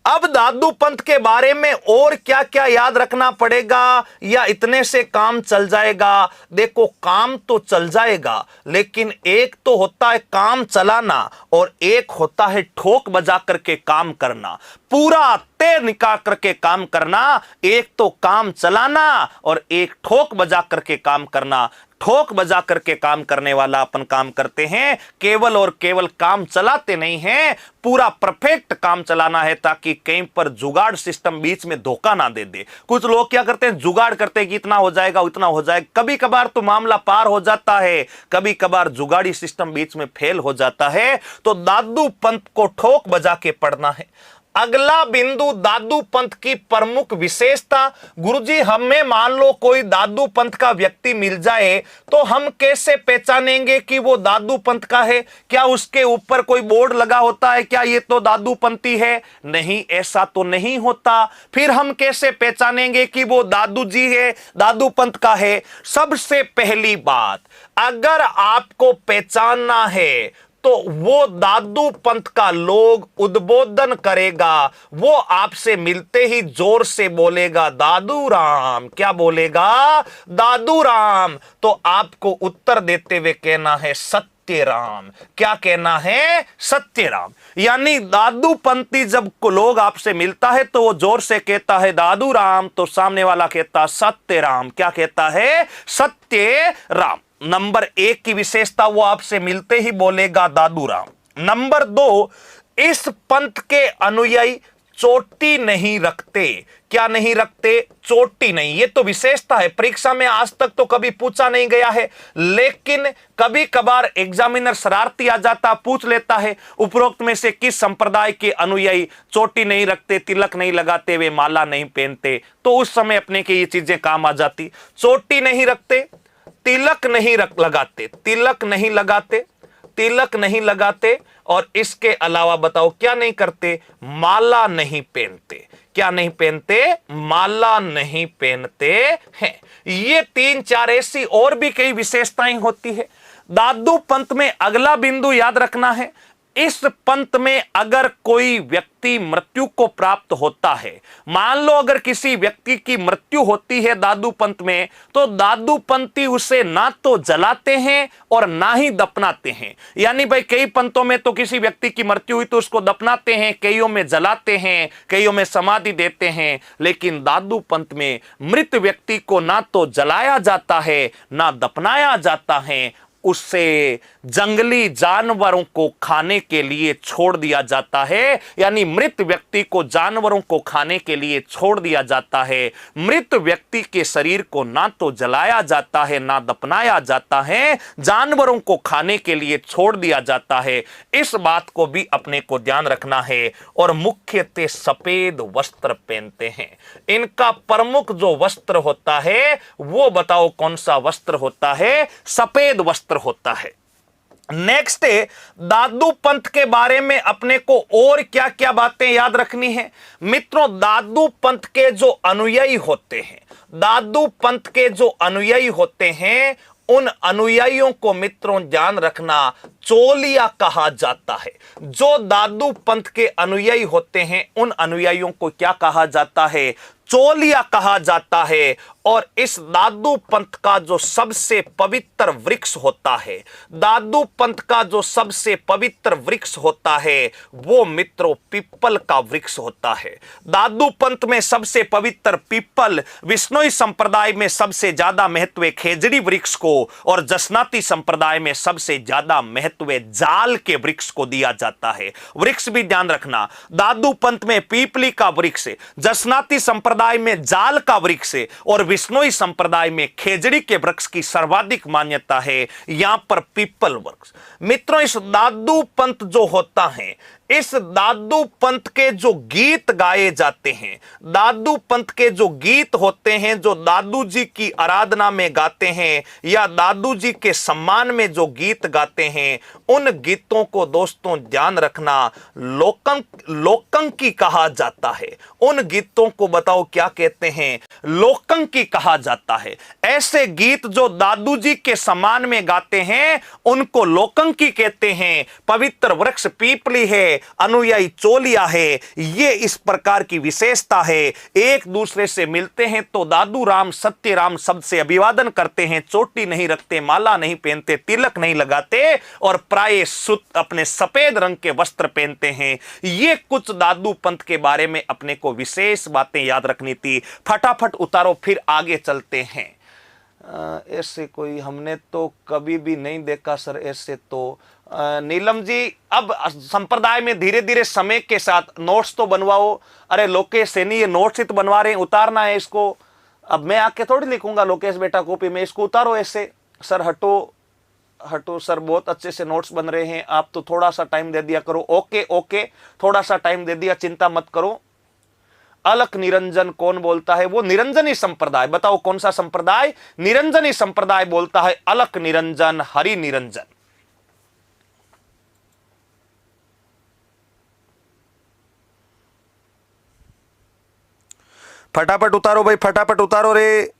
Speaker 1: अब दादू पंत के बारे में और क्या क्या याद रखना पड़ेगा, या इतने से काम चल जाएगा? देखो, काम तो चल जाएगा, लेकिन एक तो होता है काम चलाना और एक होता है ठोक बजा करके काम करना, पूरा तेर निकाल करके काम करना। एक तो काम चलाना और एक ठोक बजा करके काम करना। ठोक बजा करके काम करने वाला अपन काम करते हैं, केवल और केवल काम चलाते नहीं हैं, पूरा परफेक्ट काम चलाना है, ताकि कहीं पर जुगाड़ सिस्टम बीच में धोखा ना दे दे। कुछ लोग क्या करते हैं, जुगाड़ करते हैं कि इतना हो जाएगा उतना हो जाएगा, कभी कभार तो मामला पार हो जाता है, कभी कभार जुगाड़ी सिस्टम बीच में फेल हो जाता है। तो दादू पंत को ठोक बजा के पढ़ना है। अगला बिंदु, दादू पंत की प्रमुख विशेषता। गुरुजी, हमें मान लो कोई दादू पंत का व्यक्ति मिल जाए तो हम कैसे पहचानेंगे कि वो दादू पंत का है? क्या उसके ऊपर कोई बोर्ड लगा होता है, क्या ये तो दादू पंती है? नहीं, ऐसा तो नहीं होता। फिर हम कैसे पहचानेंगे कि वो दादू जी है, दादू पंत का है? सबसे पहली बात, अगर आपको पहचानना है तो वो दादू पंत का लोग उद्बोधन करेगा, वो आपसे मिलते ही जोर से बोलेगा दादू राम। क्या बोलेगा? दादू राम। तो आपको उत्तर देते हुए कहना है सत्य राम। क्या कहना है? सत्य राम। यानी दादू पंती जब को लोग आपसे मिलता है तो वो जोर से कहता है दादू राम, तो सामने वाला कहता सत्य राम। क्या कहता है? सत्य राम। नंबर 1 की विशेषता, वो आपसे मिलते ही बोलेगा दादू राम। नंबर 2, इस पंथ के अनुयायी चोटी नहीं रखते। क्या नहीं रखते? चोटी नहीं। ये तो विशेषता है, परीक्षा में आज तक तो कभी पूछा नहीं गया है, लेकिन कभी कभार एग्जामिनर शरारती आ जाता, पूछ लेता है उपरोक्त में से किस संप्रदाय के अनुयायी चोटी नहीं रखते, तिलक नहीं लगाते, वे माला नहीं पहनते, तो उस समय अपने के ये चीजें काम आ जाती। चोटी नहीं रखते, तिलक नहीं लगाते, तिलक नहीं लगाते, तिलक नहीं लगाते, और इसके अलावा बताओ क्या नहीं करते? माला नहीं पहनते। क्या नहीं पहनते? माला नहीं पहनते हैं। ये 3-4 ऐसी और भी कई विशेषताएं होती है। दादू पंत में अगला बिंदु याद रखना है, इस पंथ में अगर कोई व्यक्ति मृत्यु को प्राप्त होता है, मान लो अगर किसी व्यक्ति की मृत्यु होती है दादू पंथ में, तो दादू पंथी उसे ना तो जलाते हैं और ना ही दफनाते हैं। यानी भाई कई पंथों में तो किसी व्यक्ति की मृत्यु हुई तो उसको दफनाते हैं, कईयों में जलाते हैं, कईयों में समाधि देते हैं, लेकिन दादू पंथ में मृत व्यक्ति को ना तो जलाया जाता है ना दफनाया जाता है, उससे जंगली जानवरों को खाने के लिए छोड़ दिया जाता है। यानी मृत व्यक्ति को जानवरों को खाने के लिए छोड़ दिया जाता है। मृत व्यक्ति के शरीर को ना तो जलाया जाता है ना दफनाया जाता है, जानवरों को खाने के लिए छोड़ दिया जाता है। इस बात को भी अपने को ध्यान रखना है। और मुख्यतः सफेद वस्त्र पहनते हैं। इनका प्रमुख जो वस्त्र होता है वो बताओ कौन सा वस्त्र होता है? सफेद वस्त्र होता है। नेक्स्ट है, दादू पंथ के बारे में अपने को और क्या क्या बातें याद रखनी है? मित्रों, दादू पंथ के जो अनुयायी होते हैं, दादू पंथ के जो अनुयायी होते हैं, उन अनुयायियों को मित्रों ध्यान रखना चोलिया कहा जाता है। जो दादू पंथ के अनुयायी होते हैं उन अनुयायियों को क्या कहा जाता है? चोलिया कहा जाता है। और इस दादू पंथ का जो सबसे पवित्र वृक्ष होता है, दादू पंथ का जो सबसे पवित्र वृक्ष होता है वो मित्रों पीपल का वृक्ष होता है। दादू पंथ में सबसे पवित्र पीपल, विष्णोई संप्रदाय में सबसे ज्यादा महत्व खेजड़ी वृक्ष को, और जसनाती संप्रदाय में सबसे ज्यादा महत्व जाल के वृक्ष को दिया जाता है। वृक्ष भी ध्यान रखना, दादू पंथ में पीपली का वृक्ष, जसनाती संप्रदाय में जाल का वृक्ष और विष्णोई संप्रदाय में खेजड़ी के वृक्ष की सर्वाधिक मान्यता है। यहां पर पीपल वृक्ष। मित्रों, इस दादू पंथ जो होता है, इस दादू पंथ के जो गीत गाए जाते हैं, दादू पंथ के जो गीत होते हैं, जो दादू जी की आराधना में गाते हैं या दादू जी के सम्मान में जो गीत गाते हैं, उन गीतों को दोस्तों ध्यान रखना लोकंकी कहा जाता है। उन गीतों को बताओ क्या कहते हैं? लोकंकी कहा जाता है। ऐसे गीत जो दादू जी के सम्मान में गाते हैं उनको लोकंकी कहते हैं। पवित्र वृक्ष पीपली है, अनुयायी चोलिया है, ये इस प्रकार की विशेषता है। एक दूसरे से मिलते हैं तो दादू राम सत्य राम शब्द से अभिवादन करते हैं, चोटी नहीं रखते, माला नहीं पहनते, तिलक नहीं लगाते और प्राय अपने सफेद रंग के वस्त्र पहनते हैं। ये कुछ दादू पंथ के बारे में अपने को विशेष बातें याद रखनी थी। फटाफट उतारो, फिर आगे चलते हैं। ऐसे कोई हमने तो कभी भी नहीं देखा सर, ऐसे तो नीलम जी अब संप्रदाय में धीरे धीरे समय के साथ नोट्स तो बनवाओ। अरे लोकेश सैनी ये नोट्स ही तो बनवा रहे हैं, उतारना है इसको। अब मैं आके थोड़ी लिखूंगा लोकेश बेटा कॉपी में, इसको उतारो ऐसे। सर हटो हटो सर, बहुत अच्छे से नोट्स बन रहे हैं, आप तो थोड़ा सा टाइम दे दिया करो। ओके ओके, थोड़ा सा टाइम दे दिया, चिंता मत करो। अलख निरंजन कौन बोलता है? वो निरंजनी संप्रदाय। बताओ कौन सा संप्रदाय? निरंजनी संप्रदाय बोलता है अलख निरंजन, हरि निरंजन। फटाफट उतारो भाई, फटाफट उतारो रे।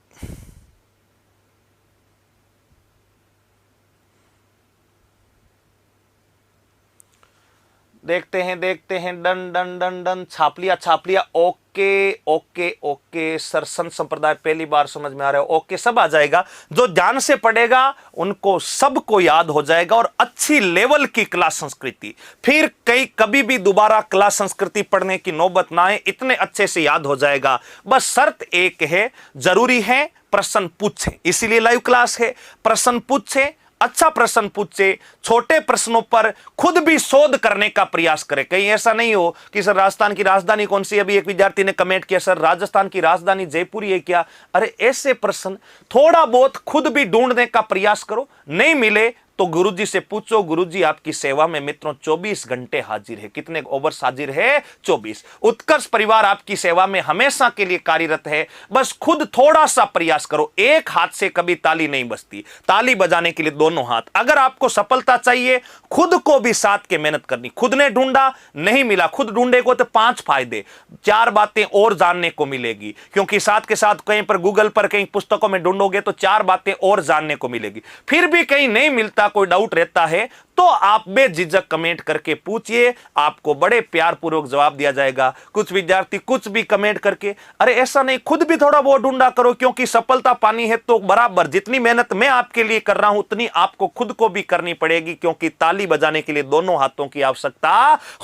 Speaker 1: देखते हैं डन डन डन डन, छाप लिया। ओके ओके ओके सर, संत संप्रदाय पहली बार समझ में आ रहा है। ओके, सब आ जाएगा। जो ध्यान से पढ़ेगा उनको सबको याद हो जाएगा और अच्छी लेवल की कला संस्कृति, फिर कभी भी दोबारा कला संस्कृति पढ़ने की नौबत ना आए, इतने अच्छे से याद हो जाएगा। बस शर्त एक है, जरूरी है प्रश्न पूछें, इसीलिए लाइव क्लास है। प्रश्न पूछें, अच्छा प्रश्न पूछे, छोटे प्रश्नों पर खुद भी शोध करने का प्रयास करें। कहीं ऐसा नहीं हो कि सर राजस्थान की राजधानी कौन सी? अभी एक विद्यार्थी ने कमेंट किया सर राजस्थान की राजधानी जयपुर है क्या? अरे ऐसे प्रश्न थोड़ा बहुत खुद भी ढूंढने का प्रयास करो। नहीं मिले तो गुरुजी से पूछो, गुरुजी आपकी सेवा में मित्रों 24 घंटे हाजिर है। कितने ओवर्स हाजिर है? 24। उत्कर्ष परिवार आपकी सेवा में हमेशा के लिए कार्यरत है। बस खुद थोड़ा सा प्रयास करो। एक हाथ से कभी ताली नहीं बजती, ताली बजाने के लिए दोनों हाथ। अगर आपको सफलता चाहिए, खुद को भी साथ के मेहनत करनी। खुद ने ढूंढा, नहीं मिला, खुद ढूंढेगो तो 5 फायदे, 4 बातें और जानने को मिलेगी। क्योंकि साथ के साथ कहीं पर गूगल पर, कहीं पुस्तकों में ढूंढोगे तो 4 बातें और जानने को मिलेगी। फिर भी कहीं नहीं मिलता, कोई डाउट रहता है तो आप बेझिझक कमेंट करके पूछिए, आपको बड़े प्यार पूर्वक जवाब दिया जाएगा। कुछ विद्यार्थी कुछ भी कमेंट करके, अरे ऐसा नहीं, खुद भी थोड़ा बहुत ढूंढा करो, क्योंकि सफलता पानी है तो बराबर जितनी मेहनत मैं आपके लिए कर रहा हूं उतनी आपको खुद को भी करनी पड़ेगी, क्योंकि ताली बजाने के लिए दोनों हाथों की आवश्यकता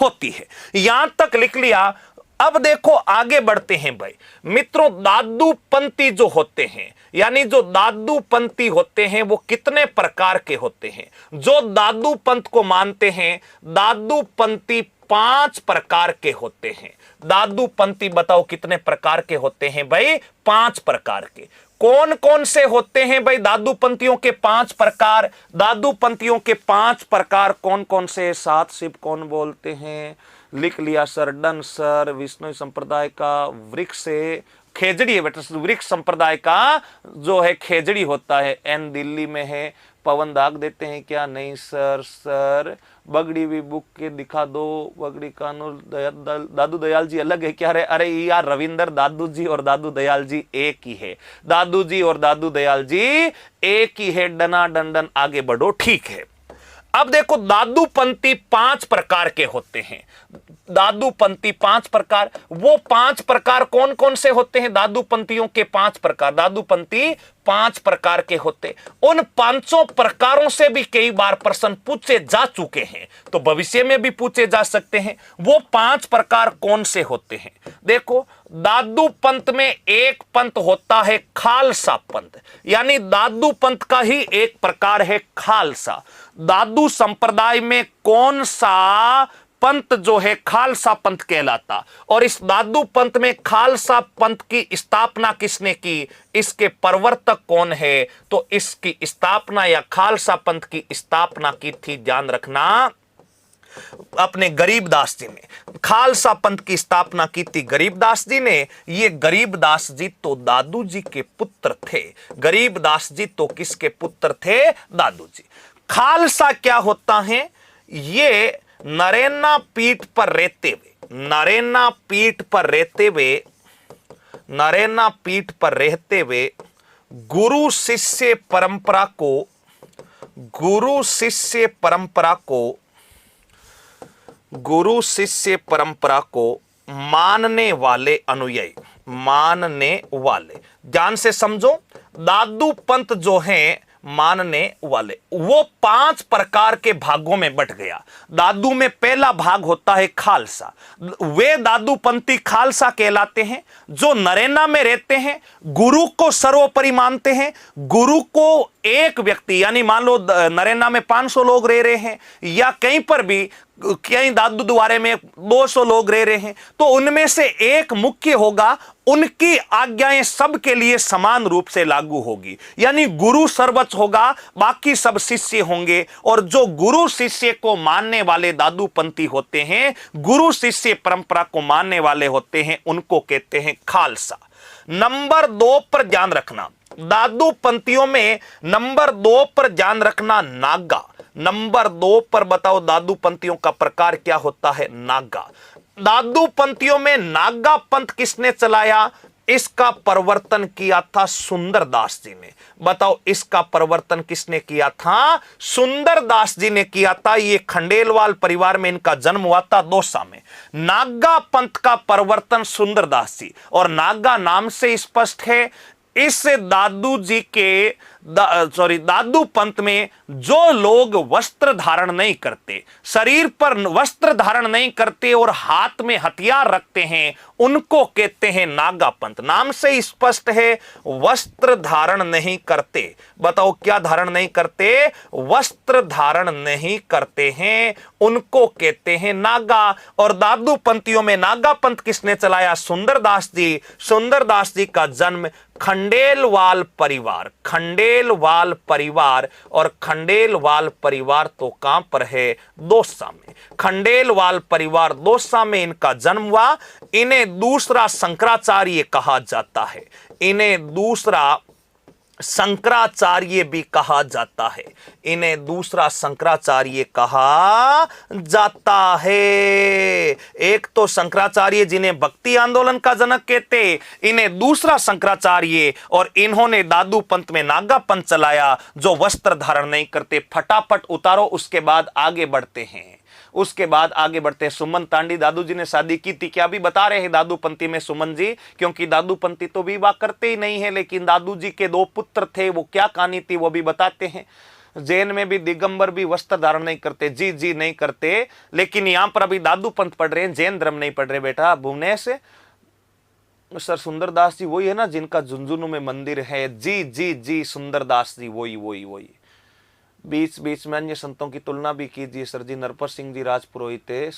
Speaker 1: होती है। यहां तक लिख लिया। अब देखो आगे बढ़ते हैं भाई मित्रों। दादू पंथी जो होते हैं, यानी जो दादू पंथी होते हैं वो कितने प्रकार के होते हैं? जो दादू पंथ को मानते हैं, दादू पंथी 5 प्रकार के होते हैं। दादू पंथी बताओ कितने प्रकार के होते हैं भाई? 5 प्रकार के। कौन कौन से होते हैं भाई दादू पंथियों के 5 प्रकार? दादू पंथियों के 5 प्रकार कौन कौन से? 7 शिव कौन बोलते हैं? लिख लिया सर, डन सर। विष्णु संप्रदाय का वृक्ष है, खेजड़ी है बेटा। वृक्ष संप्रदाय का जो है खेजड़ी होता है। एन दिल्ली में है। पवन दाग देते हैं क्या? नहीं सर। सर बगड़ी भी बुक के दिखा दो। बगड़ी कानून दादू दयाल जी अलग है क्या? अरे यार रविंदर, दादू जी और दादू दयाल जी एक ही है। दादू जी और दादू दयाल जी एक ही है। डना डंडन, आगे बढ़ो, ठीक है। अब देखो दादू पंथी 5 प्रकार के होते हैं। दादू पंथी 5 प्रकार, वो 5 प्रकार कौन कौन से होते हैं? दादू पंथियों के 5 प्रकार। दादू पंथी 5 प्रकार के होते। उन 5 प्रकारों से भी कई बार प्रश्न पूछे जा चुके हैं, तो भविष्य में भी पूछे जा सकते हैं। वो 5 प्रकार कौन से होते हैं? देखो दादू पंथ में एक पंथ होता है खालसा पंथ, यानी दादू पंथ का ही एक प्रकार है खालसा। दादू संप्रदाय में कौन सा पंथ जो है खालसा पंथ कहलाता। और इस दादू पंथ में खालसा पंथ की स्थापना किसने की? इसके प्रवर्तक कौन है? तो इसकी स्थापना या खालसा पंथ की स्थापना की थी, ध्यान रखना, अपने गरीबदास जी ने। खालसा पंथ की स्थापना की थी गरीबदास जी ने। ये गरीबदास जी तो दादू जी के पुत्र थे। गरीबदास जी तो किसके पुत्र थे? दादू जी। खालसा क्या होता है? ये नरेना पीठ पर रहते हुए, नरेना पीठ पर रहते हुए, नरेना पीठ पर रहते हुए गुरु शिष्य परंपरा को मानने वाले, ध्यान से समझो, दादू पंत जो हैं मानने वाले, वो 5 प्रकार के भागों में बट गया। दादू में पहला भाग होता है खालसा। वे दादू पंथी खालसा कहलाते हैं जो नरेना में रहते हैं, गुरु को सर्वोपरि मानते हैं। गुरु को एक व्यक्ति, यानी मान लो नरेना में 500 लोग रह रहे हैं या कहीं पर भी कहीं दादू द्वारे में 200 लोग रह रहे हैं, तो उनमें से एक मुख्य होगा, उनकी आज्ञाएं सबके लिए समान रूप से लागू होगी। यानी गुरु सर्वोच्च होगा, बाकी सब शिष्य होंगे। और जो गुरु शिष्य को मानने वाले दादू पंथी होते हैं, गुरु शिष्य परंपरा को मानने वाले होते हैं, उनको कहते हैं खालसा। नंबर 2 पर ध्यान रखना, दादू पंथियों में नंबर 2 पर ध्यान रखना, नागा। नंबर 2 पर बताओ दादू पंथियों का प्रकार क्या होता है? नागा। दादू पंथियों में नागा पंथ किसने चलाया? इसका परिवर्तन किया था सुंदरदास जी ने। बताओ इसका परिवर्तन किसने किया था? सुंदरदास जी ने किया था। ये खंडेलवाल परिवार में इनका जन्म हुआ था, दौसा में। नागा पंथ का परिवर्तन सुंदरदास जी, और नागा नाम से स्पष्ट है, इस दादू जी के दादू पंथ में जो लोग वस्त्र धारण नहीं करते, शरीर पर वस्त्र धारण नहीं करते और हाथ में हथियार रखते हैं, उनको कहते हैं नागा पंथ। नाम से स्पष्ट है, वस्त्र धारण नहीं करते। बताओ क्या धारण नहीं करते? वस्त्र धारण नहीं करते हैं, उनको कहते हैं नागा। और दादू पंथियों में नागा पंथ किसने चलाया? सुंदरदास जी। सुंदरदास जी का जन्म खंडेलवाल परिवार, और खंडेलवाल परिवार तो कहां पर है? दौसा में। खंडेलवाल परिवार दौसा में इनका जन्म हुआ। इन्हें दूसरा शंकराचार्य कहा जाता है, इन्हें दूसरा शंकराचार्य भी कहा जाता है, इन्हें दूसरा शंकराचार्य कहा जाता है। एक तो शंकराचार्य जिन्हें भक्ति आंदोलन का जनक कहते, इन्हें दूसरा शंकराचार्य, और इन्होंने दादू पंथ में नागा पंथ चलाया जो वस्त्र धारण नहीं करते। फटाफट उतारो, उसके बाद आगे बढ़ते हैं। सुमन तांडी दादू जी ने शादी की थी, क्या भी बता रहे हैं दादू पंथी में सुमन जी? क्योंकि दादू पंथी तो विवाह करते ही नहीं है, लेकिन दादू जी के 2 पुत्र थे, वो क्या कहानी थी वो भी बताते हैं। जैन में भी दिगंबर भी वस्त्र धारण नहीं करते, जी नहीं करते, लेकिन यहां पर अभी दादू पंथ पढ़ रहे हैं, जैन धर्म नहीं पढ़ रहे बेटा। भुवनेश सर, सुंदरदास जी वही है ना जिनका झुंझुनू में मंदिर है? जी सुंदरदास जी, वही। बीच में अन्य संतों की तुलना भी कीजिए सर जी। नरपत सिंह जी राजपुरोहित है,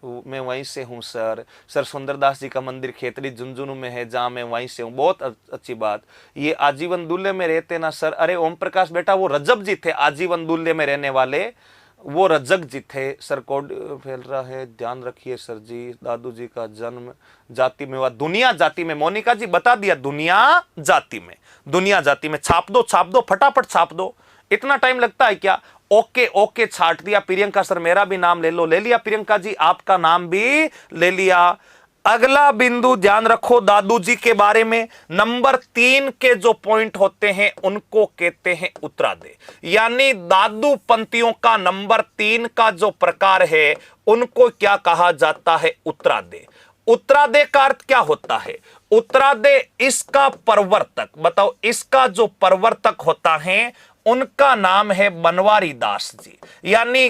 Speaker 1: मैं वहीं से हूँ सर। सुंदरदास जी का मंदिर खेतड़ी झुंझुनू में है, जहाँ मैं वहीं से हूँ। बहुत अच्छी बात। ये आजीवन दूल्हे में रहते ना सर? अरे ओम प्रकाश बेटा, वो रजब जी थे आजीवन दूल्हे में रहने वाले, वो रजक जी थे सर। कोड फैल रहा है, ध्यान रखिए सर जी। दादू जी का जन्म जाति में हुआ, दुनिया जाति में। मोनिका जी बता दिया, दुनिया जाति में। छाप दो फटाफट छाप दो, इतना टाइम लगता है क्या? ओके छाट दिया। प्रियंका सर मेरा भी नाम ले लो। ले लिया प्रियंका जी, आपका नाम भी ले लिया। अगला बिंदु ध्यान रखो दादू जी के बारे में। नंबर 3 के जो पॉइंट होते हैं उनको कहते हैं उत्तरादे। यानी दादू पंथियों का नंबर 3 का जो प्रकार है उनको क्या कहा जाता है? उत्तरादे। उत्तरादे का अर्थ क्या होता है? उत्तरादे इसका प्रवर्तक। बताओ इसका जो प्रवर्तक होता है उनका नाम है बनवारी दास जी। यानी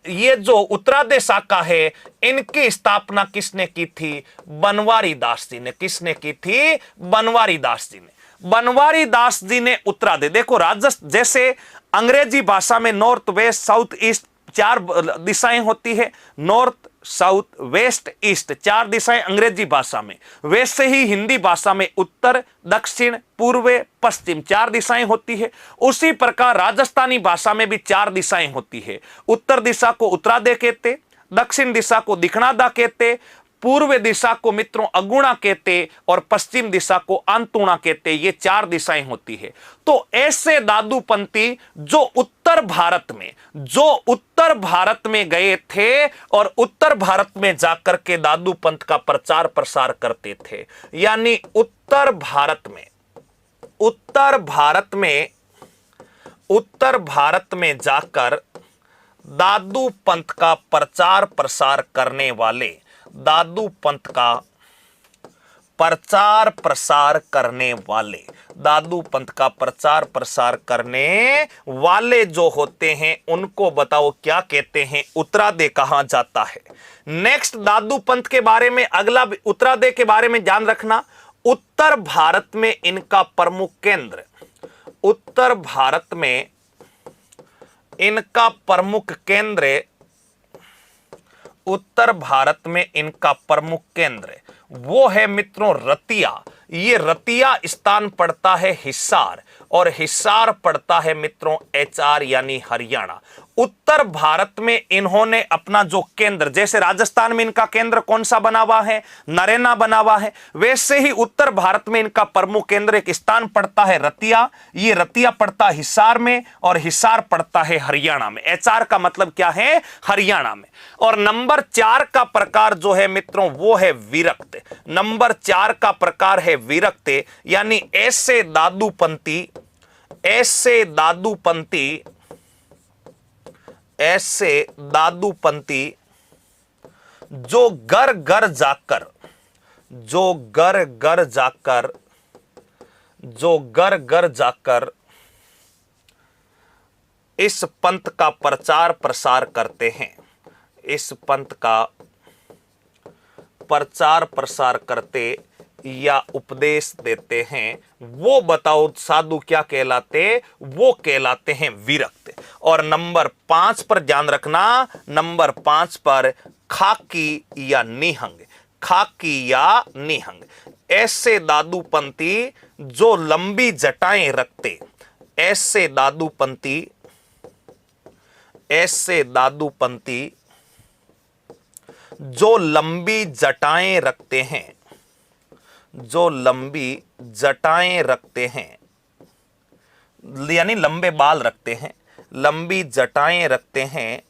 Speaker 1: ये जो उत्तरादे शाखा है, इनकी स्थापना किसने की थी? बनवारी दास जी ने। किसने की थी? बनवारी दास जी ने। बनवारी दास जी ने उत्तरादे। देखो राजस्थान, जैसे अंग्रेजी भाषा में नॉर्थ वेस्ट साउथ ईस्ट 4 दिशाएं होती है, नॉर्थ साउथ वेस्ट ईस्ट 4 दिशाएं अंग्रेजी भाषा में। वैसे ही हिंदी भाषा में उत्तर दक्षिण पूर्व पश्चिम 4 दिशाएं होती है। उसी प्रकार राजस्थानी भाषा में भी 4 दिशाएं होती है। उत्तर दिशा को उत्तरादे कहते, दक्षिण दिशा को दिखनादा कहते, पूर्व दिशा को मित्रों अगुणा कहते और पश्चिम दिशा को अंतुणा कहते। ये 4 दिशाएं होती है। तो ऐसे दादूपंथी जो उत्तर भारत में गए थे और उत्तर भारत में जाकर के दादू पंथ का प्रचार प्रसार करते थे, यानी उत्तर भारत में जाकर दादू पंथ का प्रचार प्रसार करने वाले, दादू पंथ का प्रचार प्रसार करने वाले, दादू पंथ का प्रचार प्रसार करने वाले जो होते हैं उनको बताओ क्या कहते हैं, उत्तरादे कहा जाता है। नेक्स्ट दादू पंथ के बारे में, अगला उत्तरादे के बारे में ध्यान रखना। उत्तर भारत में इनका प्रमुख केंद्र, उत्तर भारत में इनका प्रमुख केंद्र, उत्तर भारत में इनका प्रमुख केंद्र वो है मित्रों रतिया। ये रतिया स्थान पड़ता है हिसार, और हिसार पड़ता है मित्रों एचआर यानी हरियाणा। उत्तर भारत में इन्होंने अपना जो केंद्र, जैसे राजस्थान में इनका केंद्र कौन सा बना हुआ है, नरेना बना हुआ है, वैसे ही उत्तर भारत में इनका प्रमुख केंद्र एक स्थान पड़ता है रतिया। ये रतिया पड़ता हिसार में और हिसार पड़ता है हरियाणा में। एचआर का मतलब क्या है, हरियाणा में। और नंबर 4 का प्रकार जो है मित्रों वो है विरक्त। नंबर 4 का प्रकार है विरक्त, यानी ऐसे दादूपंथी जो घर घर जाकर इस पंथ का प्रचार प्रसार करते हैं, इस पंथ का प्रचार प्रसार करते या उपदेश देते हैं, वो बताओ साधु क्या कहलाते, वो कहलाते हैं विरक्त। और नंबर 5 पर ध्यान रखना, नंबर 5 पर खाकी या निहंग, खाकी या निहंग। ऐसे दादूपंथी जो लंबी जटाएं रखते, ऐसे दादूपंथी जो लंबी जटाएं रखते हैं, जो लंबी जटाएं रखते हैं, यानी लंबे बाल रखते हैं, लंबी जटाएं रखते हैं,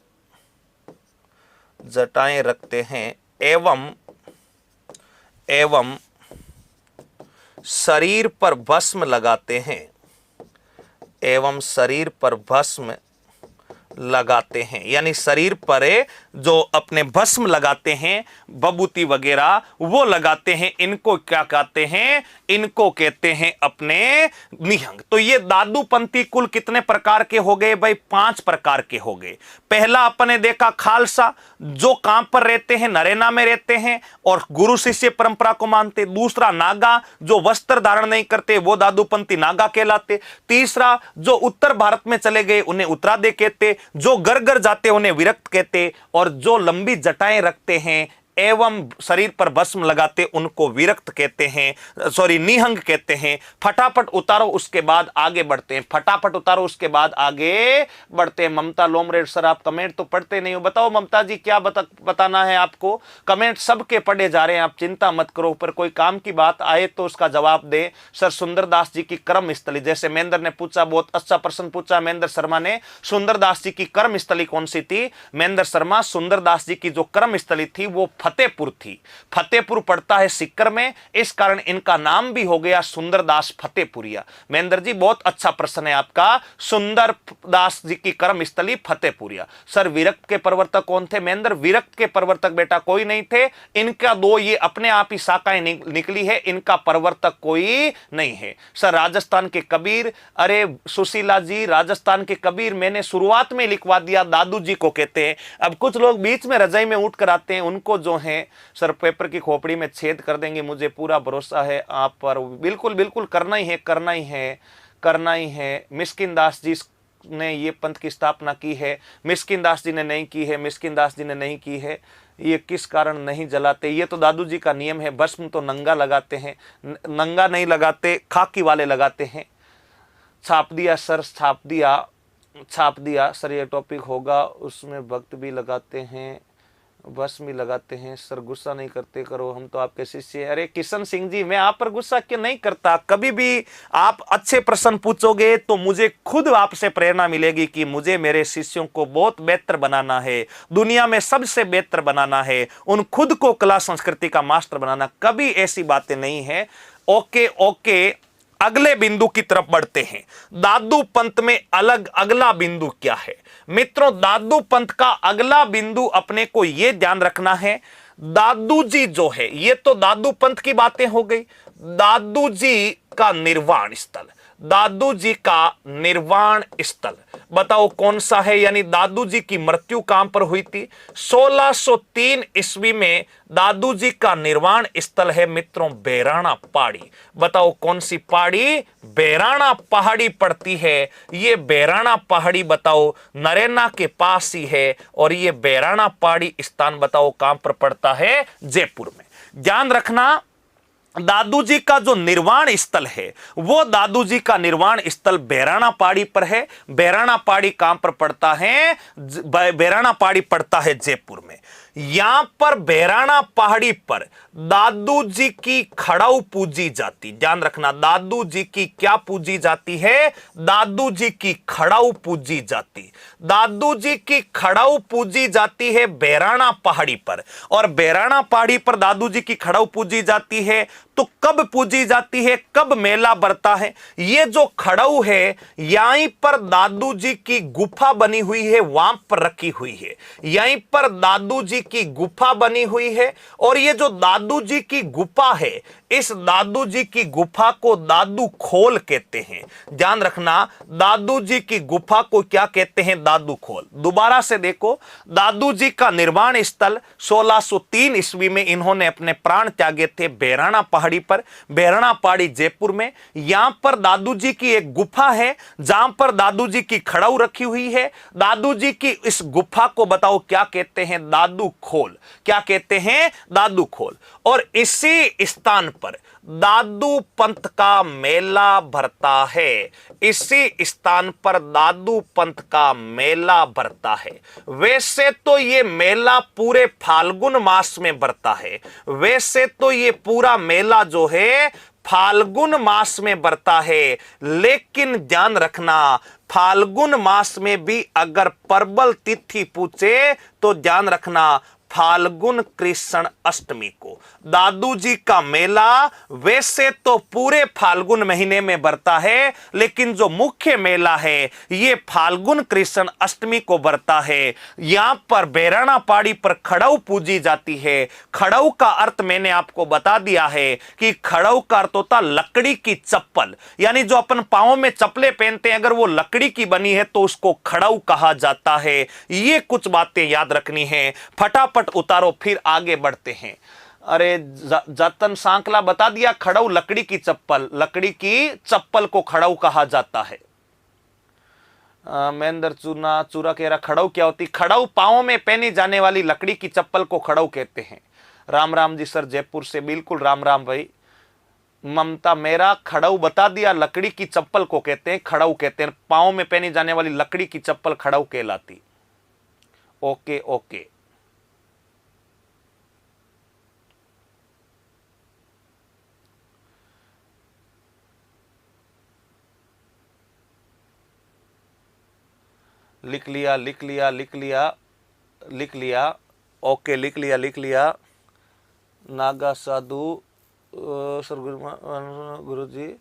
Speaker 1: एवं शरीर पर भस्म लगाते हैं, एवं शरीर पर भस्म लगाते हैं, यानी शरीर पर जो अपने भस्म लगाते हैं, बबूती वगैरह वो लगाते हैं, इनको क्या कहते हैं, इनको कहते हैं अपने निहंग। तो ये दादूपंथी कुल कितने प्रकार के हो गए भाई, 5 प्रकार के हो गए। पहला अपने देखा खालसा, जो कहां पर रहते हैं, नरेना में रहते हैं और गुरु शिष्य परंपरा को मानते। दूसरा नागा, जो वस्त्र धारण नहीं करते वो दादूपंथी नागा कहलाते। तीसरा जो उत्तर भारत में चले गए उन्हें उत्तरादे कहते, जो घर घर जाते उन्हें विरक्त कहते, और जो लंबी जटाएं रखते हैं एवं शरीर पर भस्म लगाते उनको विरक्त कहते हैं, निहंग कहते हैं। फटाफट उतारो उसके बाद आगे बढ़ते हैं, फटाफट उतारो उसके बाद आगे बढ़ते हैं। ममता लोमरेड सर आप कमेंट तो पढ़ते नहीं हो, बताओ ममता जी क्या बताना है आपको। कमेंट सबके पढ़े जा रहे हैं, आप चिंता मत करो, पर कोई काम की बात आए तो उसका जवाब दे। सर सुंदरदास जी की कर्म स्थली, जैसे महेंद्र ने पूछा, बहुत अच्छा प्रश्न पूछा महेंद्र शर्मा ने, सुंदरदास जी की कर्म स्थली कौन सी थी। महेंद्र शर्मा, सुंदरदास जी की जो कर्म स्थली थी वो फतेहपुर थी। फतेहपुर पड़ता है सीकर में, इस कारण इनका नाम भी हो गया सुंदरदास फतेहपुरिया। महेंद्र जी बहुत अच्छा प्रश्न है आपका, सुंदरदास जी की कर्म स्थली फतेहपुरिया। सर विरक्त के प्रवर्तक कौन थे। महेंद्र विरक्त के प्रवर्तक बेटा कोई नहीं थे, इनका दो ये अपने आप ही शाखाएं निकली है, इनका प्रवर्तक कोई नहीं है। सर राजस्थान के कबीर, अरे सुशीला जी राजस्थान के कबीर मैंने शुरुआत में लिखवा दिया, दादू जी को कहते हैं। अब कुछ लोग बीच में रजाई में उठ कर आते हैं, उनको जो है सर पेपर की खोपड़ी में छेद कर देंगे, मुझे पूरा भरोसा है आप पर। बिल्कुल बिल्कुल करना ही है, करना ही है, करना ही है। मिस्किन दास जी ने ये पंथ की स्थापना की है, मिस्किन दास जी ने नहीं की है, मिस्किन दास जी ने नहीं की है। ये किस कारण नहीं जलाते, ये तो दादू जी का नियम है। भस्म तो नंगा लगाते हैं, नंगा नहीं लगाते, खाकी वाले लगाते हैं। छाप दिया सर, छाप दिया, छाप दिया सर, ये टॉपिक होगा उसमें भक्त भी लगाते हैं बस में लगाते हैं। सर गुस्सा नहीं करते करो, हम तो आपके शिष्य हैं। अरे किशन सिंह जी, मैं आप पर गुस्सा क्यों नहीं करता। कभी भी आप अच्छे प्रश्न पूछोगे तो मुझे खुद आपसे प्रेरणा मिलेगी कि मुझे मेरे शिष्यों को बहुत बेहतर बनाना है, दुनिया में सबसे बेहतर बनाना है, उन खुद को कला संस्कृति का मास्टर बनाना। कभी ऐसी बातें नहीं है। ओके ओके, अगले बिंदु की तरफ बढ़ते हैं। दादू पंथ में अगला बिंदु क्या है मित्रों? दादू पंथ का अगला बिंदु अपने को यह ध्यान रखना है, दादू जी जो है, ये तो दादू पंथ की बातें हो गई। दादू जी का निर्वाण स्थल, दादू जी का निर्वाण स्थल बताओ कौन सा है? यानी दादू जी की मृत्यु कहां पर हुई थी? 1603 ईस्वी में दादू जी का निर्वाण स्थल है मित्रों बेराणा पहाड़ी। बताओ कौन सी पहाड़ी? बेराणा पहाड़ी पड़ती है। ये बेराणा पहाड़ी बताओ नरेना के पास ही है, और ये बेराणा पहाड़ी स्थान बताओ कहां पर पड़ता है? जयपुर में। ध्यान रखना, दादू जी का जो निर्वाण स्थल है वो दादू जी का निर्वाण स्थल बेराणा पहाड़ी पर है। बेराणा पहाड़ी कहां पर पड़ता है? बेराणा पहाड़ी पड़ता है जयपुर में। यहां पर बेराणा पहाड़ी पर दादू जी की खड़ाऊ पूजी जाती। ध्यान रखना, दादू जी की क्या पूजी जाती है? दादू जी की खड़ाऊ पूजी जाती। दादू जी की खड़ाऊ पूजी जाती है बेराणा पहाड़ी पर, और बेराणा पहाड़ी पर दादू जी की खड़ाऊ पूजी जाती है। तो कब पूजी जाती है, कब मेला बरता है? ये जो खड़ाऊ है यहीं पर दादू जी की गुफा बनी हुई है, वहां पर रखी हुई है। यहीं पर दादू जी की गुफा बनी हुई है, और ये जो दादू जी की गुफा है, इस दादू जी की गुफा को दादू खोल कहते हैं। ध्यान रखना, दादू जी की गुफा को क्या कहते हैं? दादू खोल। दोबारा से देखो, दादू जी का निर्वाण स्थल 1603 ईस्वी में इन्होंने अपने प्राण त्यागे थे बेराणा पहाड़ी पर। बेराणा पहाड़ी जयपुर में। यहां पर दादू जी की एक गुफा है जहां पर दादू जी की खड़ाऊ रखी हुई है। दादू जी की इस गुफा को बताओ क्या कहते हैं? दादू खोल। क्या कहते हैं? दादू खोल। और इसी स्थान पर दादू पंथ का मेला भरता है। इसी स्थान पर दादू पंथ का मेला भरता है। वैसे तो ये मेला पूरे फाल्गुन मास में भरता है। वैसे तो ये पूरा मेला जो है फाल्गुन मास में बरता है, लेकिन ध्यान रखना, फाल्गुन मास में भी अगर प्रबल तिथि पूछे तो ध्यान रखना फाल्गुन कृष्ण अष्टमी को दादू जी का मेला वैसे तो पूरे फाल्गुन महीने में बरता है, लेकिन जो मुख्य मेला है ये फाल्गुन कृष्ण अष्टमी को बरता है। यहां पर बेराणा पहाड़ी पर खड़ाऊ पूजी जाती है। खड़ाऊ का अर्थ मैंने आपको बता दिया है कि खड़ाऊ का अर्थ होता लकड़ी की चप्पल, यानी जो अपन पांवों में चप्पलें पहनते हैं अगर वो लकड़ी की बनी है तो उसको खड़ाऊ कहा जाता है। ये कुछ बातें याद रखनी है। फटाफट उतारो, फिर आगे बढ़ते हैं। अरे जतन सांकला बता दिया, खड़ाऊ लकड़ी की चप्पल, लकड़ी की चप्पल को खड़ाऊ कहा जाता है। महेंद्र चूरा कह रहा खड़ाऊ क्या होती? खड़ाऊ पांवों में पहनी जाने वाली लकड़ी की चप्पल को खड़ाऊ कहते हैं। राम राम जी सर जयपुर से, बिल्कुल राम राम भाई। ममता मेरा खड़ाऊ बता दिया, लकड़ी की चप्पल को कहते हैं खड़ाऊ कहते हैं। पांवों में पहनी जाने वाली लकड़ी की चप्पल खड़ाऊ कहलाती। ओके ओके, लिख लिया लिख लिया लिख लिया लिख लिया। ओके, लिख लिया लिख लिया। नागा साधु सर गुरु जी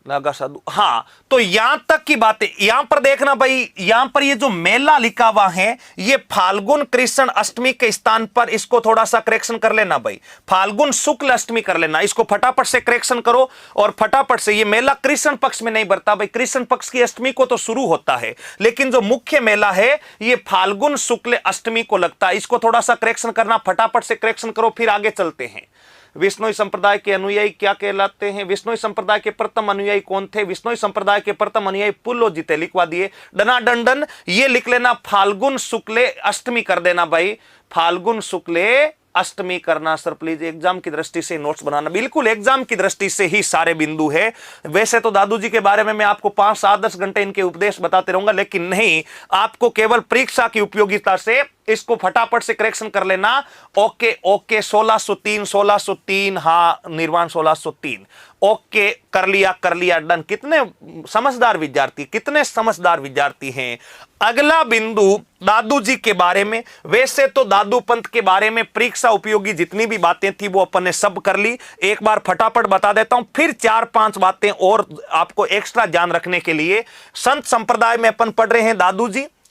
Speaker 1: नागा साधु, हाँ। तो यहां तक की बातें यहां पर देखना भाई, यहां पर ये जो मेला लिखा हुआ है ये फाल्गुन कृष्ण अष्टमी के स्थान पर, इसको थोड़ा सा करेक्शन कर लेना भाई, फाल्गुन शुक्ल अष्टमी कर लेना, इसको फटाफट से करेक्शन करो। और फटाफट से, ये मेला कृष्ण पक्ष में नहीं बढ़ता भाई, कृष्ण पक्ष की अष्टमी को तो शुरू होता है, लेकिन जो मुख्य मेला है ये फाल्गुन शुक्ल अष्टमी को लगता है। इसको थोड़ा सा करेक्शन करना, फटाफट से करेक्शन करो, फिर आगे चलते हैं। विष्णुई संप्रदाय के अनुयायी क्या कहलाते हैं? विष्णुई संप्रदाय के प्रथम अनुयायी कौन थे? विष्णुई संप्रदाय के प्रथम अनुयायी पुल्लोजित है, लिखवा दिए। डनाडंडन ये लिख लेना, फाल्गुन शुक्ले अष्टमी कर देना भाई, फाल्गुन शुक्ले अष्टमी करना। सर प्लीज एग्जाम की दृष्टि से नोट्स बनाना, बिल्कुल एग्जाम की दृष्टि से ही सारे बिंदु है। वैसे तो दादू जी के बारे में मैं आपको 5, 7, 10 घंटे इनके उपदेश बताते रहूंगा, लेकिन नहीं, आपको केवल परीक्षा की उपयोगिता से इसको फटाफट से करेक्शन कर लेना। ओके ओके 1603 हाँ निर्वाण 1603 ओके कर लिया डन। कितने समझदार विद्यार्थी हैं। अगला बिंदु दादू जी के बारे में। वैसे तो दादू पंत के बारे में परीक्षा उपयोगी जितनी भी बातें थी वो अपन ने सब कर ली। एक बार फटाफट बता देता हूं, फिर 4-5 बातें और आपको एक्स्ट्रा ध्यान रखने के लिए। संत संप्रदाय में अपन पढ़ रहे हैं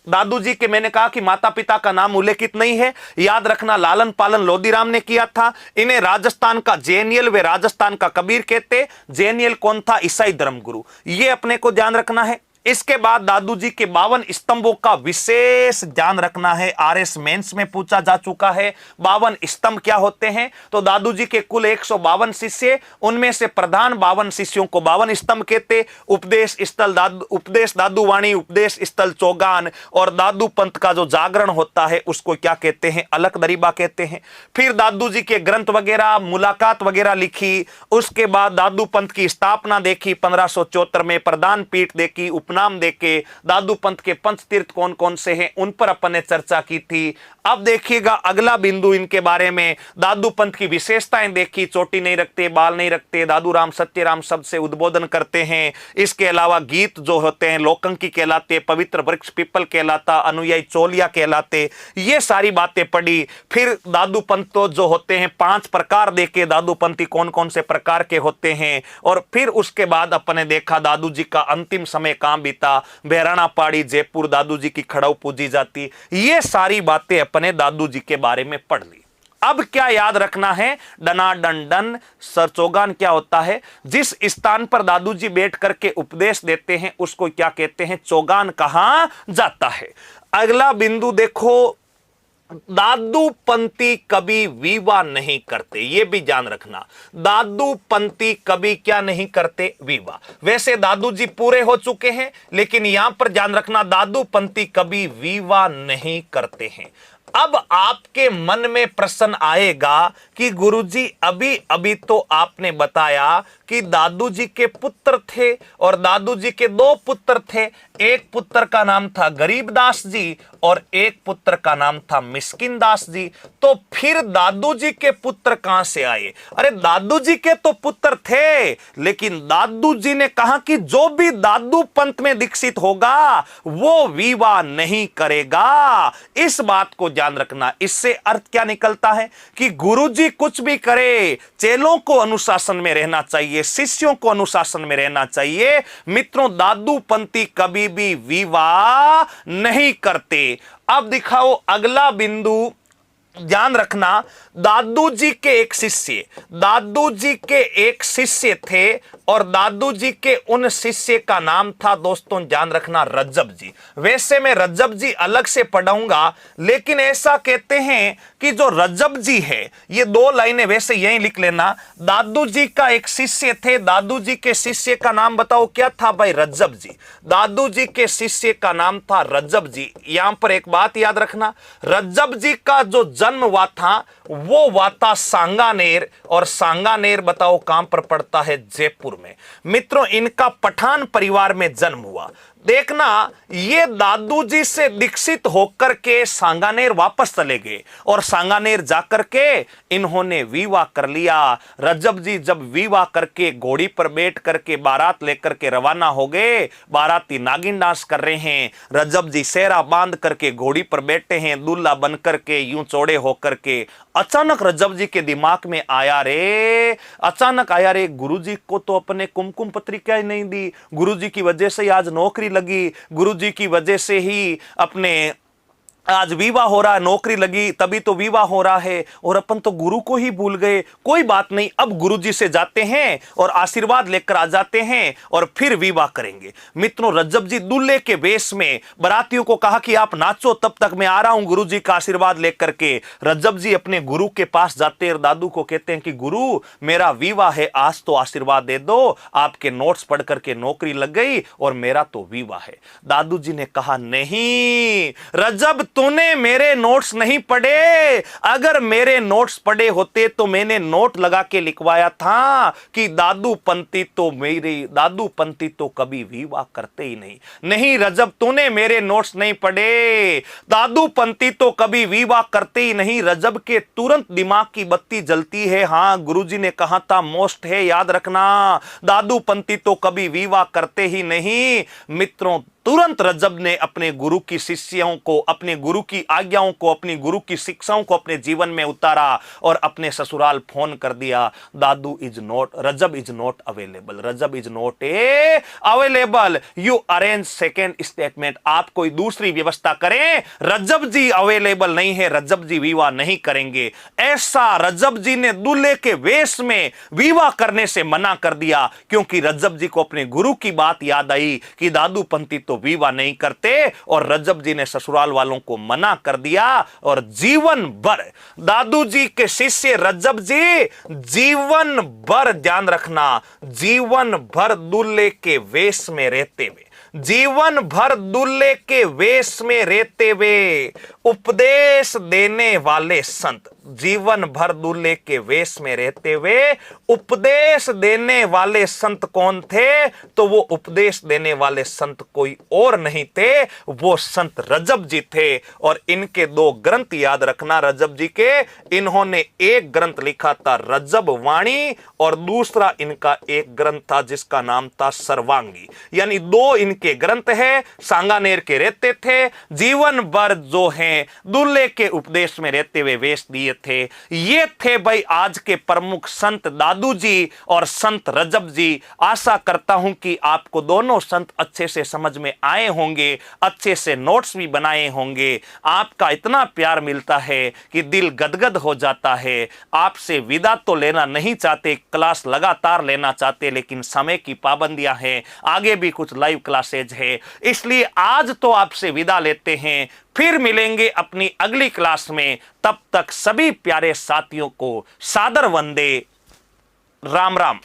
Speaker 1: दादू जी के मैंने कहा कि माता पिता का नाम उल्लेखित नहीं है, याद रखना लालन पालन लोदीराम ने किया था। इन्हें राजस्थान का जेनियल व राजस्थान का कबीर कहते। जेनियल कौन था? ईसाई धर्मगुरु, ये अपने को ध्यान रखना है। इसके बाद दादू जी के 52 स्तंभों का विशेष ध्यान रखना है। आरएस मेंस में पूछा जा चुका है 52 स्तंभ क्या होते हैं। तो दादू जी के कुल 152 शिष्य, उनमें से प्रधान 52 शिष्यों को 52 स्तंभ कहते। उपदेश दादू वाणी, उपदेश स्थल चौगान, और दादू पंथ का जो जागरण होता है उसको क्या कहते हैं? अलख दरीबा कहते हैं। फिर दादू जी के ग्रंथ वगैरह, मुलाकात वगैरह लिखी। उसके बाद दादू पंथ की स्थापना देखी 1574 में, प्रधान पीठ देखी, नाम देके दादू पंथ के पंच तीर्थ कौन कौन से हैं उन पर अपन ने चर्चा की थी। अब देखिएगा अगला बिंदु इनके बारे में। दादू पंथ की विशेषताएं देखी, चोटी नहीं रखते, बाल नहीं रखते, दादू राम सत्यराम शब्द से उद्बोधन करते हैं। इसके अलावा गीत जो होते हैं लोकंकी कहलाते, पवित्र वृक्ष पीपल कहलाता, अनुयायी चोलिया कहलाते। ये सारी बातें पढ़ी। फिर दादू पंथ तो जो होते हैं 5 प्रकार देखे, दादू पंथी कौन कौन से प्रकार के होते हैं। और फिर उसके बाद अपन ने देखा दादू जी का अंतिम समय काम बीता, बहराना पहाड़ी जयपुर दादू जी की खड़ाऊ पूजी जाती। ये सारी बातें अपने दादू जी के बारे में पढ़ ली। अब क्या याद रखना है? डनाडन डन सरचौगान क्या होता है? जिस स्थान पर दादू जी बैठ करके उपदेश देते हैं उसको क्या कहते हैं? चौगान कहा जाता है। अगला बिंदु देखो, दादू पंथी कभी विवाह नहीं करते, ये भी ध्यान रखना। दादू पंथी कभी क्या नहीं करते? विवाह। वैसे दादू जी पूरे हो चुके हैं, लेकिन यहां पर ध्यान रखना दादू पंथी कभी विवाह नहीं करते हैं। अब आपके मन में प्रश्न आएगा कि गुरुजी अभी अभी तो आपने बताया कि दादू जी के पुत्र थे और दादू जी के 2 पुत्र थे। एक पुत्र का नाम था गरीबदास जी और एक पुत्र का नाम था मिस्किन दास जी। तो फिर दादू जी के पुत्र कहां से आए? अरे दादू जी के तो पुत्र थे, लेकिन दादू जी ने कहा कि जो भी दादू पंथ में दीक्षित होगा वो विवाह नहीं करेगा। इस बात को ध्यान रखना। इससे अर्थ क्या निकलता है कि गुरुजी कुछ भी करे, चेलों को अनुशासन में रहना चाहिए, शिष्यों को अनुशासन में रहना चाहिए। मित्रों, दादू पंथी कभी भी विवाह नहीं करते। अब दिखाओ अगला बिंदु, ध्यान रखना। दादू जी के एक शिष्य थे और दादू जी के उन शिष्य का नाम था दोस्तों, ध्यान रखना, रज्जब जी। वैसे मैं रज्जब जी अलग से पढ़ाऊंगा, लेकिन ऐसा कहते हैं कि जो रज्जब जी है, ये 2 लाइनें वैसे यहीं लिख लेना। दादू जी का एक शिष्य थे, दादू जी के शिष्य का नाम बताओ क्या था भाई? रज्जब जी। दादू जी के शिष्य का नाम था रज्जब जी। यहां पर एक बात याद रखना, रज्जब जी का जो जन्म हुआ था वो हुआ था सांगानेर, और सांगानेर बताओ कहां पर पड़ता है? जयपुर में। मित्रों, इनका पठान परिवार में जन्म हुआ। देखना, ये दादू जी से दीक्षित होकर के सांगानेर वापस चले गए और सांगानेर जाकर के इन्होंने विवाह कर लिया। रज्जब जी जब विवाह करके घोड़ी पर बैठ करके बारात लेकर के रवाना हो गए, बाराती नागिन डांस कर रहे हैं, रज्जब जी सेहरा बांध करके घोड़ी पर बैठे हैं, दूल्हा बन करके यूं चौड़े होकर के। अचानक रज्जब जी के दिमाग में आया रे, गुरुजी को तो अपने कुमकुम पत्रिका ही नहीं दी, गुरुजी की वजह से आज नौकरी लगी, गुरुजी की वजह से ही अपने आज विवाह हो रहा है, नौकरी लगी तभी तो विवाह हो रहा है, और अपन तो गुरु को ही भूल गए। कोई बात नहीं, अब गुरुजी से जाते हैं और आशीर्वाद लेकर आ जाते हैं और फिर विवाह करेंगे। मित्रों, रज्जब जी दूल्हे के वेश में बारातियों को कहा कि आप नाचो, तब तक मैं आ रहा हूं गुरुजी का आशीर्वाद लेकर के। रज्जब जी अपने गुरु के पास जाते हैं और दादू को कहते हैं कि गुरु, मेरा विवाह है, आज तो आशीर्वाद दे दो, आपके नोट्स पढ़ करके नौकरी लग गई और मेरा तो विवाह है। दादू जी ने कहा नहीं रज्जब, तूने मेरे नोट्स नहीं पढ़े। अगर मेरे नोट्स पढ़े होते तो मैंने नोट लगा के लिखवाया था कि दादू पंती तो कभी विवाह करते ही नहीं। नहीं रजब, तूने मेरे नोट्स नहीं पढ़े। दादू पंती तो कभी विवाह करते ही नहीं। रजब के तुरंत दिमाग की बत्ती जलती है। हाँ, गुरुजी ने कहा था मोस्ट है, याद रखना। दादू पंती तो कभी विवाह करते ही नहीं। मित्रों, तुरंत रजब ने अपने गुरु की शिष्यों को, अपने गुरु की आज्ञाओं को, अपनी गुरु की शिक्षाओं को अपने जीवन में उतारा और अपने ससुराल फोन कर दिया, Rajab is not available, Rajab is not available, you arrange second statement. आप कोई दूसरी व्यवस्था करें, रजब जी अवेलेबल नहीं है, रजब जी विवाह नहीं करेंगे। ऐसा रजब जी ने दूल्हे के वेश में विवाह करने से मना कर दिया, क्योंकि रजब जी को अपने गुरु की बात याद आई कि दादू पंती तो विवाह नहीं करते, और रजब जी ने ससुराल वालों को मना कर दिया। और जीवन भर दादू जी के शिष्य रजब जी, जीवन भर ध्यान रखना, जीवन भर दूल्हे के वेश में रहते हुए, जीवन भर दूल्हे के वेश में रहते हुए उपदेश देने वाले संत, जीवन भर दूल्हे के वेश में रहते हुए उपदेश देने वाले संत कौन थे? तो वो उपदेश देने वाले संत कोई और नहीं थे, वो संत रजब जी थे। और इनके दो ग्रंथ याद रखना रजब जी के। इन्होंने एक ग्रंथ लिखा था रजब वाणी, और दूसरा इनका एक ग्रंथ था जिसका नाम था सर्वांगी। यानी दो इनके ग्रंथ है। सांगानेर के रहते थे, जीवन भर जो हैं दूल्हे के उपदेश में रहते हुए वेश दिए थे। ये थे भाई आज के प्रमुख संत दादू जी और संत रजब जी। आशा करता हूं कि आपको दोनों संत अच्छे से समझ में आए होंगे, अच्छे से नोट्स भी बनाए होंगे। आपका इतना प्यार मिलता है कि दिल गदगद हो जाता है। आपसे विदा तो लेना नहीं चाहते, क्लास लगातार लेना चाहते, लेकिन समय की पाबंदियां हैं, आगे भी कुछ लाइव क्लासेज है, इसलिए आज तो आपसे विदा लेते हैं। फिर मिलेंगे अपनी अगली क्लास में। तब तक सभी प्यारे साथियों को सादर वंदे, राम राम।